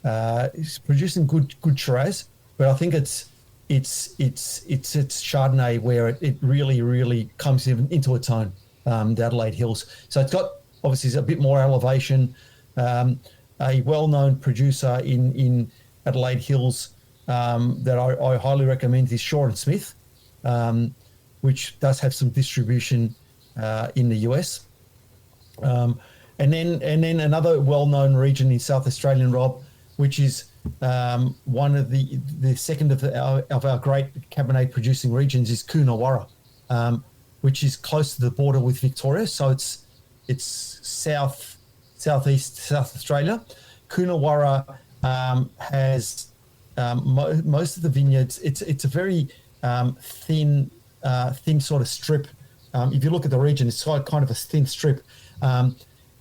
It's producing good Shiraz. But I think it's Chardonnay where it really, really comes into its own, the Adelaide Hills. So it's got obviously a bit more elevation. A well-known producer in Adelaide Hills that I highly recommend is Shaw and Smith, which does have some distribution in the US. And then another well-known region in South Australian, Rob, which is one of the second of our great Cabernet producing regions is Coonawarra, which is close to the border with Victoria. So it's southeast South Australia. Coonawarra has most of the vineyards. It's a very thin sort of strip. If you look at the region, it's kind of a thin strip.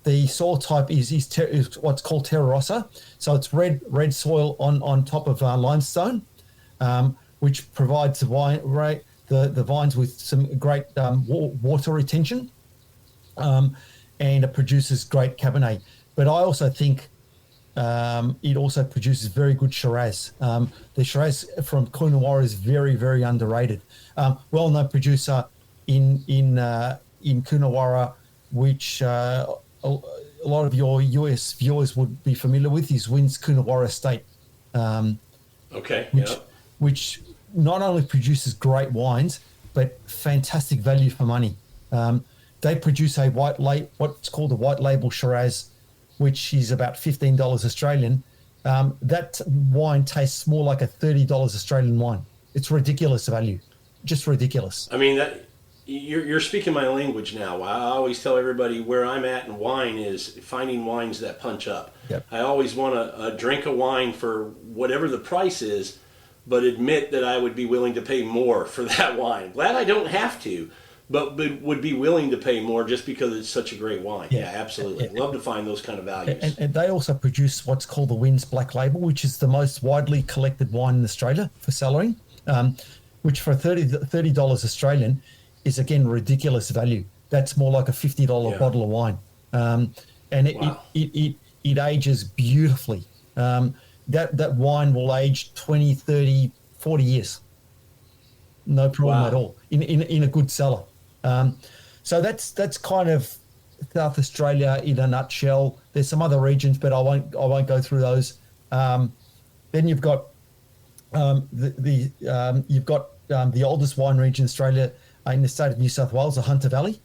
The soil type is what's called Terra Rossa. So it's red soil on top of limestone, which provides the vines with some great water retention, and it produces great Cabernet. But I also think it also produces very good Shiraz. The Shiraz from Coonawarra is very, very underrated. Well-known producer in Coonawarra, which a lot of your US viewers would be familiar with, is Wynn's Coonawarra Estate. Okay. Which not only produces great wines, but fantastic value for money. They produce what's called a white label Shiraz, which is about $15 Australian. That wine tastes more like a $30 Australian wine. It's ridiculous value, just ridiculous. I mean, you're speaking my language now. I always tell everybody where I'm at in wine is finding wines that punch up. Yep. I always want to drink a wine for whatever the price is, but admit that I would be willing to pay more for that wine. Glad I don't have to, but would be willing to pay more just because it's such a great wine. Yeah, absolutely. Love to find those kind of values. And they also produce what's called the Wynn's Black Label, which is the most widely collected wine in Australia for cellaring, which for $30 Australian is, again, ridiculous value. That's more like a $50 bottle of wine. And it ages beautifully. That wine will age 20, 30, 40 years. No problem at all in a good cellar. So that's kind of South Australia in a nutshell. There's some other regions, but I won't go through those. Then you've got the oldest wine region in Australia in the state of New South Wales, the Hunter Valley.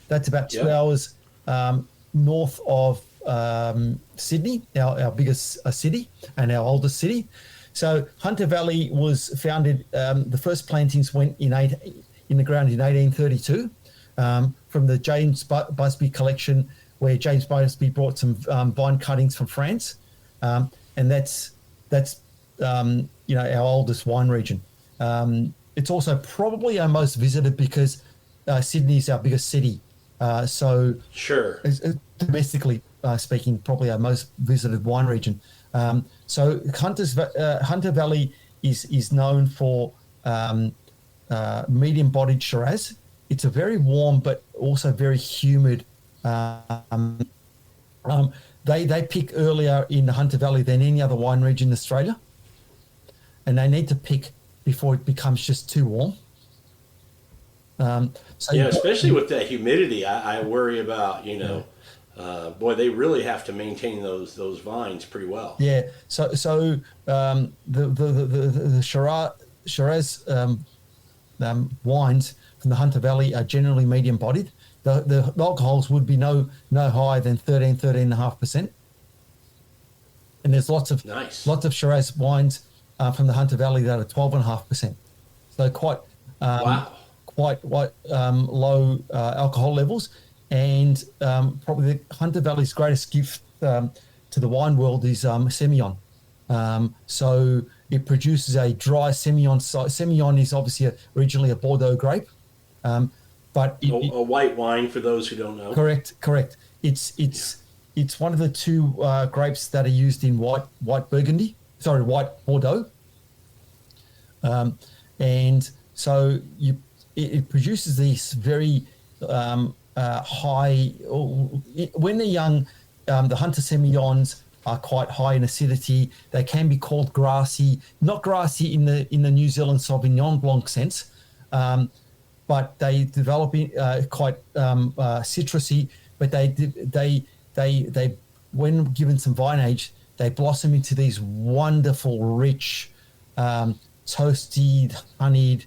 That's about 2 hours north of Sydney, our biggest city and our oldest city. So Hunter Valley was founded. The first plantings went in the ground in 1832 from the James Busby collection, where James Busby brought some vine cuttings from France, and that's our oldest wine region. It's also probably our most visited because Sydney is our biggest city. So sure, domestically speaking, probably our most visited wine region. So Hunter Valley is known for medium-bodied Shiraz. It's a very warm but also very humid. They pick earlier in the Hunter Valley than any other wine region in Australia, and they need to pick before it becomes just too warm. Especially with that humidity, I worry about, boy, they really have to maintain those vines pretty well. Yeah. So the Shiraz wines from the Hunter Valley are generally medium bodied. The alcohols would be no higher than 13.5%. And there's lots of Shiraz wines from the Hunter Valley that are 12.5%. So quite low alcohol levels. And probably the Hunter Valley's greatest gift to the wine world is Sauvignon. So it produces a dry Sauvignon. Sauvignon is obviously originally a Bordeaux grape, but a white wine for those who don't know. Correct. It's one of the two grapes that are used in white Burgundy. Sorry, white Bordeaux. And so it produces these very high. When they're young, the Hunter Sauvignons are quite high in acidity. They can be called grassy, not grassy in the New Zealand Sauvignon Blanc sense, but they develop quite citrusy. But they when given some vine age, they blossom into these wonderful, rich, toasted, honeyed,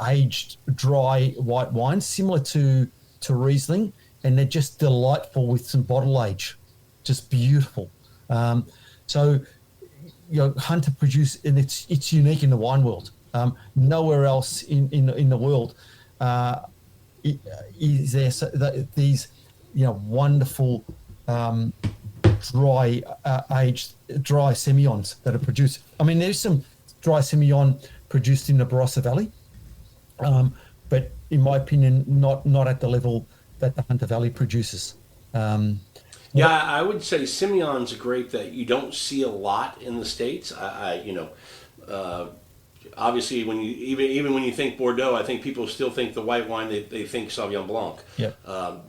aged, dry white wines, similar to Riesling, and they're just delightful with some bottle age, just beautiful. So, Hunter produce, and it's unique in the wine world. Nowhere else in the world is there these wonderful dry aged dry Semillons that are produced. I mean, there's some dry Semillon produced in the Barossa Valley, but in my opinion, not at the level that the Hunter Valley produces. I would say Semillon's a grape that you don't see a lot in the States. Obviously, when you even when you think Bordeaux, I think people still think the white wine. They think Sauvignon Blanc. Yeah.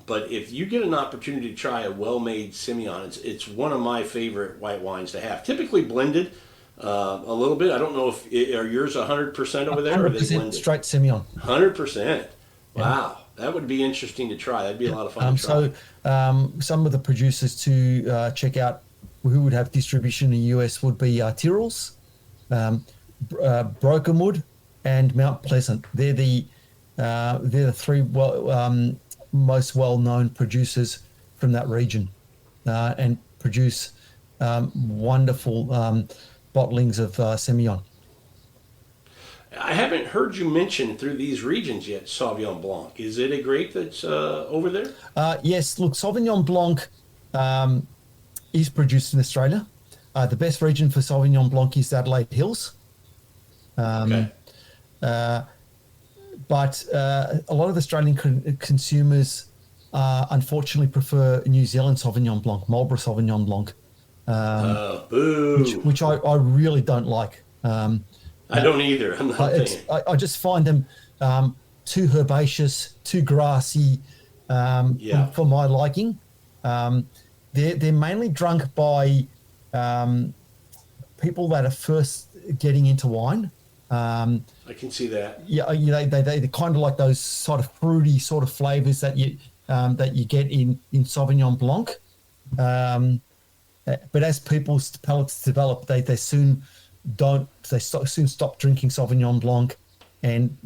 But if you get an opportunity to try a well-made Semillon, it's one of my favorite white wines to have. Typically blended a little bit. I don't know if are yours 100% over there, or are they 100% blended? straight Semillon. 100%. Wow, that would be interesting to try. That'd be a lot of fun to try. So some of the producers to check out who would have distribution in the US would be Tyrrell's, Brokenwood, and Mount Pleasant. They're the three most well-known producers from that region, and produce wonderful bottlings of Semillon. I haven't heard you mention through these regions yet Sauvignon Blanc. Is it a grape that's over there? Yes, look, Sauvignon Blanc is produced in Australia. The best region for Sauvignon Blanc is Adelaide Hills. Okay. But a lot of Australian consumers unfortunately prefer New Zealand Sauvignon Blanc, Marlborough Sauvignon Blanc, Boo. which I really don't like. I don't either. I'm not a fan. I just find them too herbaceous, too grassy for my liking. They're mainly drunk by people that are first getting into wine. I can see that. Yeah, they're kind of like those sort of fruity sort of flavors that you get in Sauvignon Blanc. But as people's palates develop, they soon stop drinking Sauvignon Blanc, and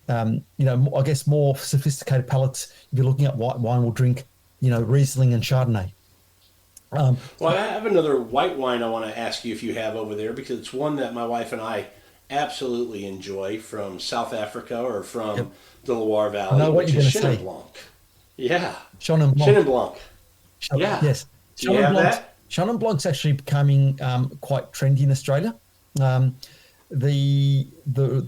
I guess more sophisticated palates, if you're looking at white wine, will drink Riesling and Chardonnay. Well, I have another white wine I want to ask you if you have over there, because it's one that my wife and I absolutely enjoy from South Africa or from the Loire Valley. I know what which you're is going to Chenin say. Blanc. Yeah. Chenin Blanc. Chenin Blanc. Yeah. Yes. Do you have that? Chenin Blanc's actually becoming quite trendy in Australia. The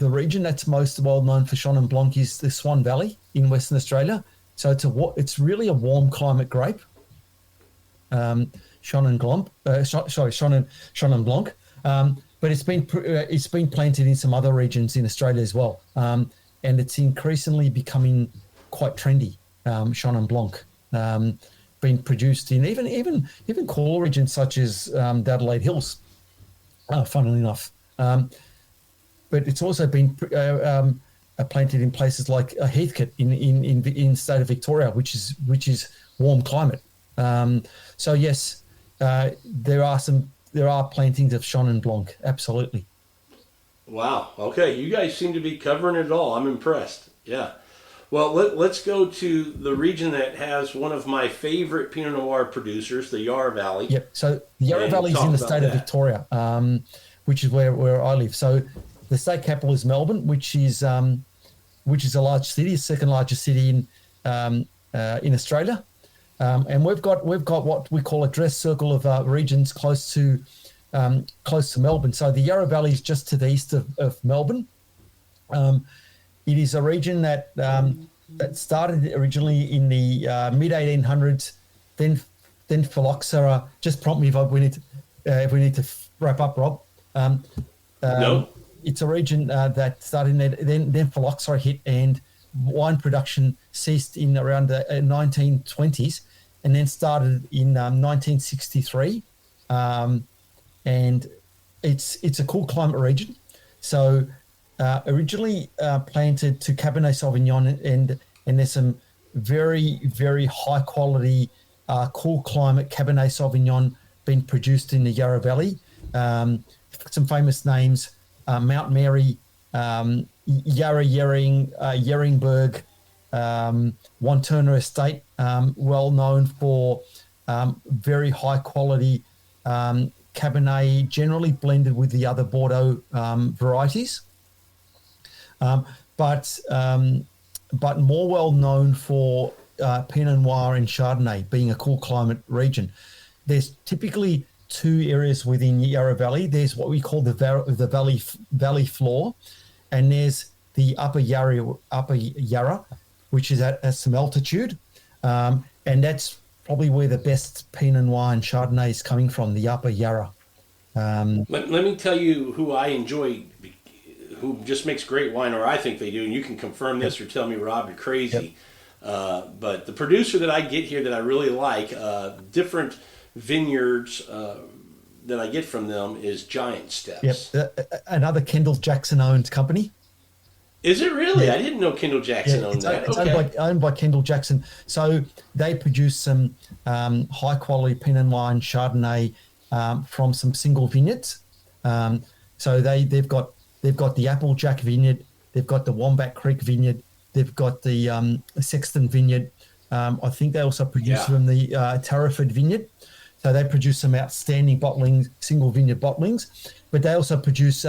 region that's most well known for Chenin Blanc is the Swan Valley in Western Australia. So it's really a warm climate grape. Chenin Blanc. But it's been planted in some other regions in Australia as well, and it's increasingly becoming quite trendy. Chenin Blanc, being produced in even cooler regions such as the Adelaide Hills, funnily enough. But it's also been planted in places like Heathcote in the state of Victoria, which is warm climate. So yes, there are plantings of Chenin Blanc, absolutely. Wow. Okay, you guys seem to be covering it all. I'm impressed. Yeah. Well, let's go to the region that has one of my favorite Pinot Noir producers, the Yarra Valley. Yep. So the Yarra Valley is in the state of Victoria, which is where I live. So the state capital is Melbourne, which is a large city, the second largest city in Australia. And we've got what we call a dress circle of regions close to Melbourne. So the Yarra Valley is just to the east of Melbourne. It is a region that started originally in the mid 1800s. Then phylloxera. Just prompt me if we need to wrap up, Rob. No. It's a region that started in then phylloxera hit, and wine production ceased in around the 1920s, and then started in 1963. And it's a cool climate region. So originally planted to Cabernet Sauvignon, and there's some very, very high quality cool climate Cabernet Sauvignon being produced in the Yarra Valley. Some famous names: Mount Mary, Yarra Yering, Yeringberg, One Turner Estate, well known for very high quality Cabernet, generally blended with the other Bordeaux varieties, but more well known for Pinot Noir and Chardonnay, being a cool climate region. There's typically two areas within Yarra Valley. There's what we call the valley floor, and there's the upper Yarra, which is at some altitude, and that's probably where the best Pinot Noir and Chardonnay is coming from, the upper Yarra. Let me tell you who I enjoy, who just makes great wine, or I think they do, and you can confirm this or tell me, Rob, you're crazy. But the producer that I get here that I really like, different vineyards that I get from them is Giant Steps. Another Kendall Jackson owned company. Is it really? I didn't know Kendall Jackson owned that. It's owned by Kendall Jackson. So they produce some high quality Pinot Noir and Chardonnay from some single vineyards. So they've got the Applejack Vineyard, they've got the Wombat Creek Vineyard, they've got the Sexton Vineyard. I think they also produce from the Tarraford Vineyard. So they produce some outstanding bottlings, single vineyard bottlings, but they also produce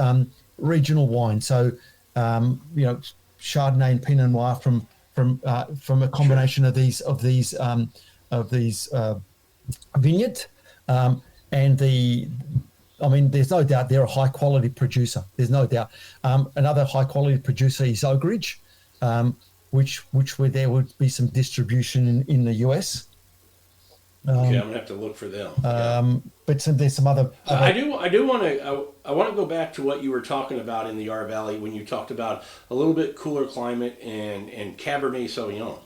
regional wine. So Chardonnay and Pinot Noir from a combination of these vineyards, and there's no doubt they're a high quality producer. There's no doubt. Another high quality producer is Oak Ridge, which where there would be some distribution in the US. Okay, I'm gonna have to look for them. But there's some other. I want to go back to what you were talking about in the Yarra Valley when you talked about a little bit cooler climate and Cabernet Sauvignon,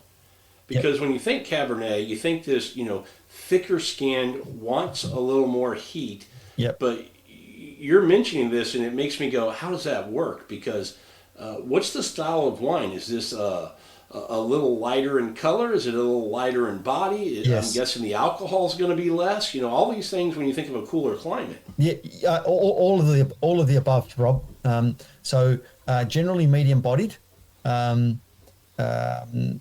because when you think Cabernet, you think this thicker skinned, wants a little more heat. But you're mentioning this, and it makes me go, how does that work? Because what's the style of wine? Is this a little lighter in color? Is it a little lighter in body? Yes. I'm guessing the alcohol is going to be less. All these things when you think of a cooler climate. All of the above, Rob. So generally medium bodied, and good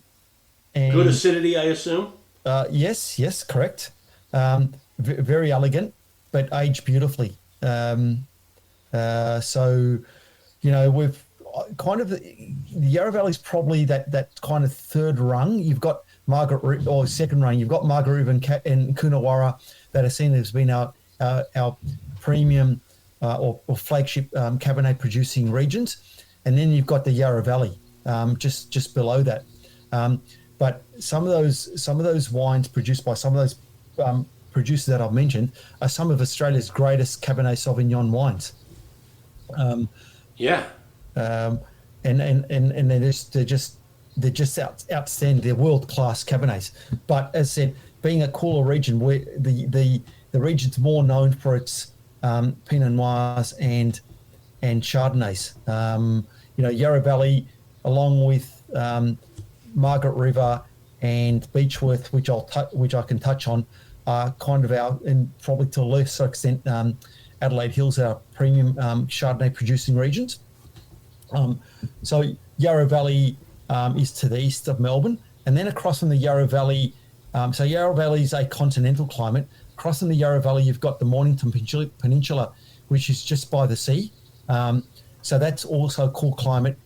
acidity, I assume. Yes, correct. Very elegant, but aged beautifully. So we've kind of the Yarra Valley is probably that kind of third rung. You've got Margaret, or second rung. You've got Margaret and Coonawarra that are seen as being our premium or flagship Cabernet producing regions, and then you've got the Yarra Valley just below that. But some of those wines produced by some of those producers that I've mentioned are some of Australia's greatest Cabernet Sauvignon wines. And they're just outstanding. They're world class Cabernets. But as I said, being a cooler region, where the region's more known for its Pinot Noirs and Chardonnays. Yarra Valley, along with Margaret River and Beechworth, which I can touch on, are kind of our, and probably to a lesser extent, Adelaide Hills, our premium Chardonnay producing regions. So Yarra Valley is to the east of Melbourne, and then across from the Yarra Valley, so Yarra Valley is a continental climate. Across from the Yarra Valley, you've got the Mornington Peninsula, which is just by the sea. So that's also a cool climate,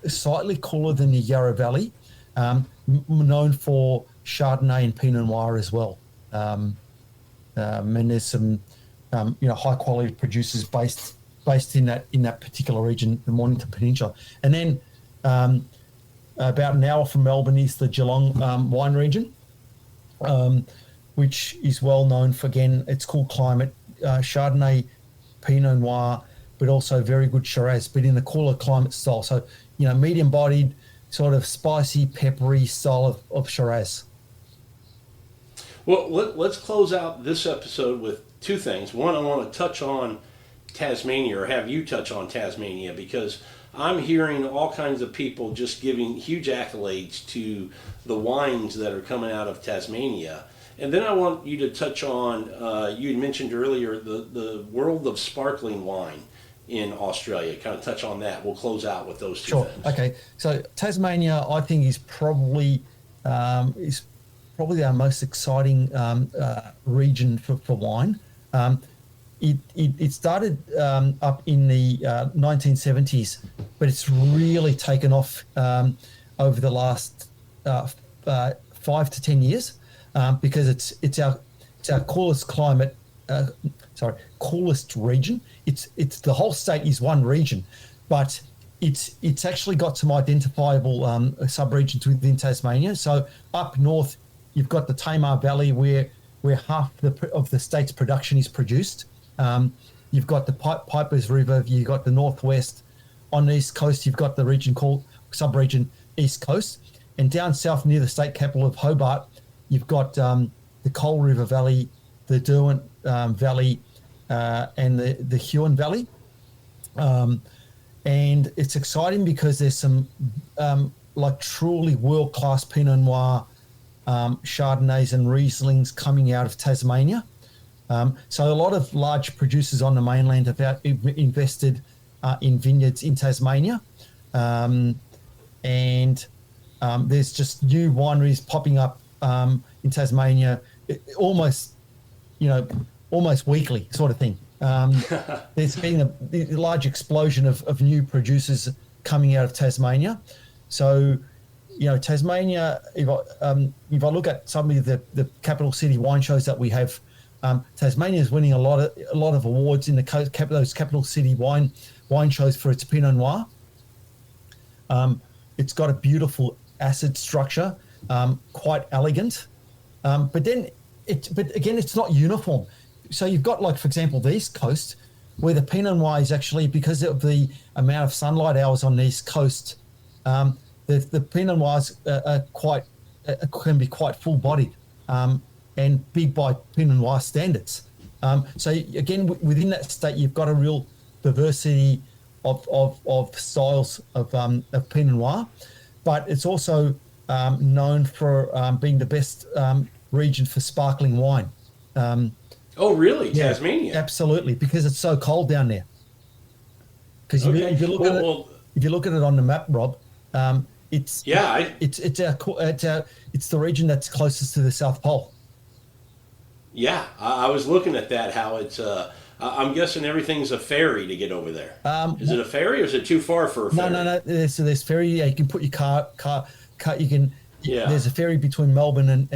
slightly cooler than the Yarra Valley, known for Chardonnay and Pinot Noir as well. And there's some high quality producers based in that particular region, the Mornington Peninsula. And then about an hour from Melbourne is the Geelong wine region, which is well known for, again, its cool climate, Chardonnay, Pinot Noir, but also very good Shiraz, but in the cooler climate style. So, medium bodied, sort of spicy, peppery style of Shiraz. Well, let's close out this episode with two things. One, I want to touch on Tasmania, or have you touch on Tasmania, because I'm hearing all kinds of people just giving huge accolades to the wines that are coming out of Tasmania. And then I want you to touch on, you had mentioned earlier, the world of sparkling wine in Australia. Kind of touch on that. We'll close out with those two things. Okay. So Tasmania, I think, is probably our most exciting region for wine. It started up in the 1970s, but it's really taken off over the last 5 to 10 years because it's our coolest climate. Coolest region. It's the whole state is one region, but it's actually got some identifiable sub-regions within Tasmania. So up north, you've got the Tamar Valley where half of the state's production is produced. you've got the Pipers River, you've got the Northwest. On the East Coast, you've got the region called sub-region East Coast. And down south near the state capital of Hobart, you've got the Coal River Valley, the Derwent Valley, and the Huon Valley. And it's exciting because there's some like truly world-class Pinot Noir, Chardonnays and Rieslings coming out of Tasmania. So a lot of large producers on the mainland have invested in vineyards in Tasmania. And there's just new wineries popping up in Tasmania, almost weekly sort of thing. There's been a large explosion of new producers coming out of Tasmania. So, Tasmania, if I look at some of the capital city wine shows that we have, Tasmania is winning a lot of awards in those capital city wine shows for its Pinot Noir. It's got a beautiful acid structure, quite elegant, but again, it's not uniform. So you've got, like, for example, the East Coast, where the Pinot Noir is actually, because of the amount of sunlight hours on the East Coast, the Pinot Noirs can be quite full-bodied and big by Pinot Noir standards. So again, within that state, you've got a real diversity of styles of Pinot Noir, but it's also known for being the best region for sparkling wine. Oh, really? Yeah, Tasmania? Absolutely, because it's so cold down there. Because if you look at it on the map, Rob, it's the region that's closest to the South Pole. Yeah, I was looking at that. How it's I'm guessing everything's a ferry to get over there. Is it a ferry, or is it too far for a ferry? No. There's ferry. Yeah, you can put your car. You can. Yeah. There's a ferry between Melbourne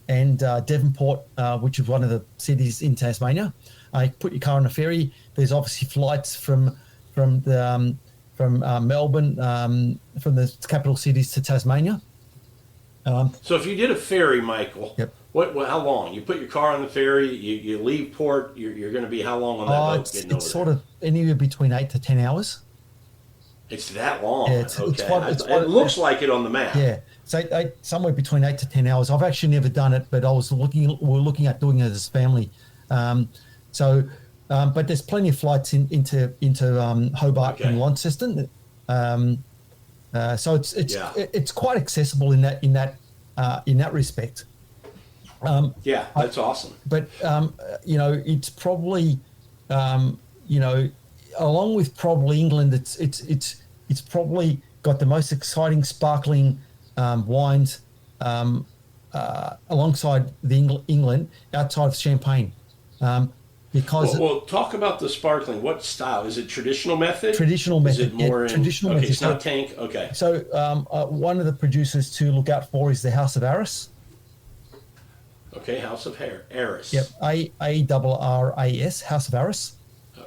and Devonport, which is one of the cities in Tasmania. You put your car on a ferry. There's obviously flights from Melbourne, from the capital cities to Tasmania. So if you did a ferry, Michael, yep. How long? You put your car on the ferry, you leave port, you're going to be how long on that boat getting over It's sort of anywhere between 8 to 10 hours. It's that long? Yeah, it looks like it on the map. Yeah, so somewhere between 8 to 10 hours. I've actually never done it, but we're looking at doing it as a family. But there's plenty of flights into Hobart and Launceston. So it's quite accessible in that respect. That's awesome. But it's probably along with probably England, it's probably got the most exciting sparkling wines alongside the England outside of Champagne. Because talk about the sparkling. What style? Is it traditional method? Traditional method. Is it more traditional method. It's not tank. Okay. So one of the producers to look out for is the House of Arras. Okay, House of Arras. Yep, ARRAS, House of Arras.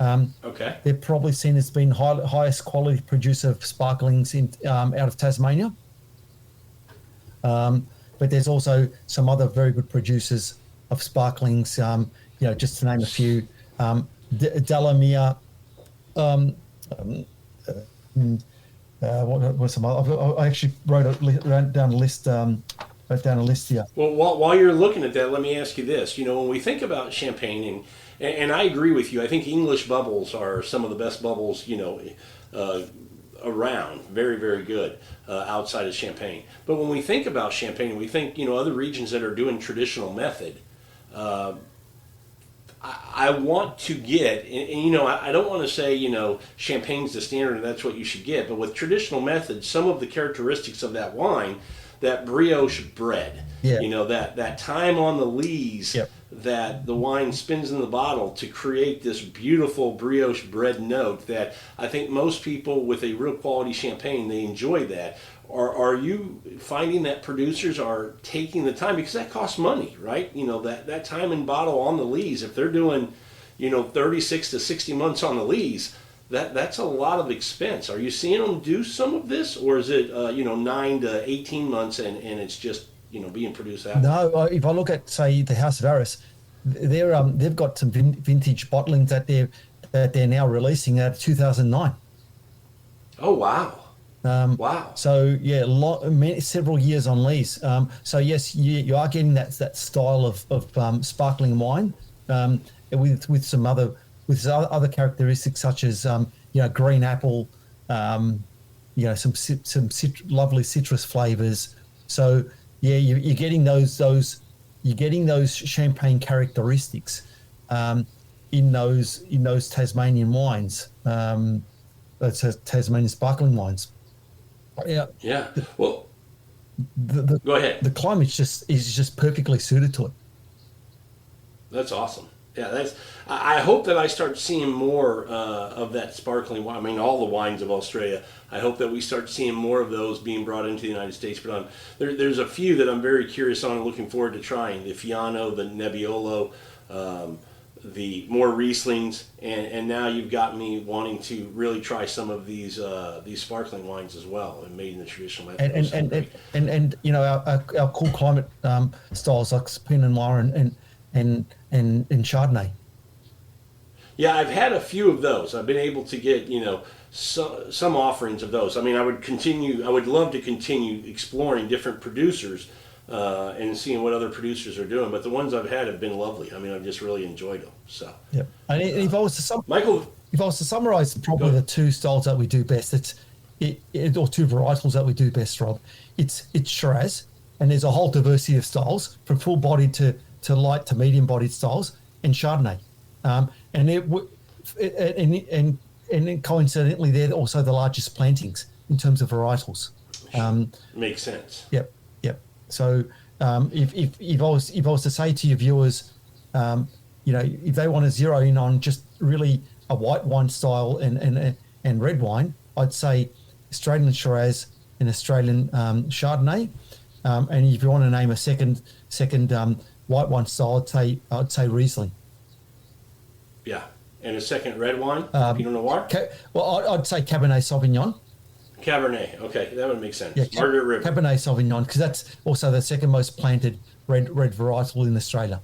Okay. They're probably seen as being highest quality producer of sparklings out of Tasmania. But there's also some other very good producers of sparklings. Just to name a few, Delamere. What's some other? I actually wrote down a list. Wrote down a list here. Well, while you're looking at that, let me ask you this. When we think about Champagne, and I agree with you, I think English bubbles are some of the best bubbles, around. Very, very good outside of Champagne. But when we think about Champagne, we think, other regions that are doing traditional method. I want to get, and I don't want to say, Champagne's the standard and that's what you should get, but with traditional methods, some of the characteristics of that wine, that brioche bread, that time on the lees, that the wine spins in the bottle to create this beautiful brioche bread note that I think most people with a real quality champagne, they enjoy that. Are you finding that producers are taking the time, because that costs money, right? That time in bottle on the lees, if they're doing, 36 to 60 months on the lees, that's a lot of expense. Are you seeing them do some of this, or is it 9 to 18 months and it's just being produced out? No, if I look at, say, the House of Arras, they've got some vintage bottlings that they're now releasing out of 2009. Oh wow! Wow. So yeah, several years on lease. So yes, you are getting that style of sparkling wine with some other characteristics such as green apple, some lovely citrus flavors. So yeah, you're getting those champagne characteristics in those Tasmanian wines. That's Tasmanian sparkling wines. Yeah. Yeah. Well, go ahead. The climate is just perfectly suited to it. That's awesome. Yeah, I hope that I start seeing more of that sparkling wine. I mean, all the wines of Australia. I hope that we start seeing more of those being brought into the United States. But there's a few that I'm very curious on and looking forward to trying. The Fiano, the Nebbiolo, the more Rieslings, and now you've got me wanting to really try some of these sparkling wines as well, and made in the traditional method. And our cool climate styles like Pinot Noir and Chardonnay. Yeah, I've had a few of those. I've been able to get some offerings of those. I mean, I would love to continue exploring different producers and seeing what other producers are doing. But the ones I've had have been lovely. I mean, I've just really enjoyed them. So yeah, and if I was to Michael, if I was to summarize probably the two styles that we do best, or two varietals that we do best, Rob, it's Shiraz, and there's a whole diversity of styles from full bodied to light to medium bodied styles, and Chardonnay, and coincidentally, they're also the largest plantings in terms of varietals. Makes sense. Yep. So if I was to say to your viewers, if they want to zero in on just really a white wine style and red wine, I'd say Australian Shiraz and Australian Chardonnay. And if you want to name a second white wine style, I'd say Riesling. Yeah, and a second red wine, Pinot Noir. I'd say Cabernet Sauvignon. Cabernet, okay, that would make sense. Yeah, Margaret River. Cabernet Sauvignon, because that's also the second most planted red varietal in Australia.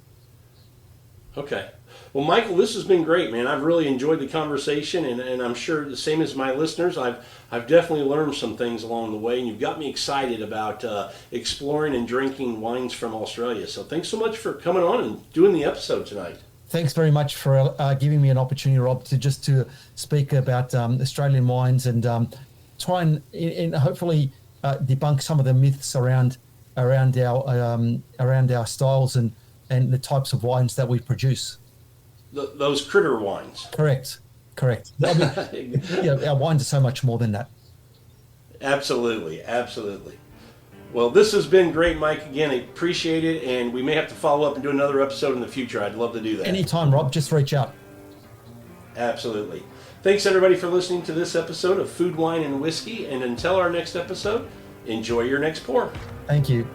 Okay. Well, Michael, this has been great, man. I've really enjoyed the conversation, and I'm sure the same as my listeners, I've definitely learned some things along the way, and you've got me excited about exploring and drinking wines from Australia. So thanks so much for coming on and doing the episode tonight. Thanks very much for giving me an opportunity, Rob, to speak about Australian wines and try and hopefully debunk some of the myths around our styles and the types of wines that we produce. Those critter wines. Correct. I mean, our wines are so much more than that. Absolutely. Well, this has been great, Mike. Again, I appreciate it, and we may have to follow up and do another episode in the future. I'd love to do that. Anytime, Rob. Just reach out. Absolutely. Thanks, everybody, for listening to this episode of Food, Wine, and Whiskey. And until our next episode, enjoy your next pour. Thank you.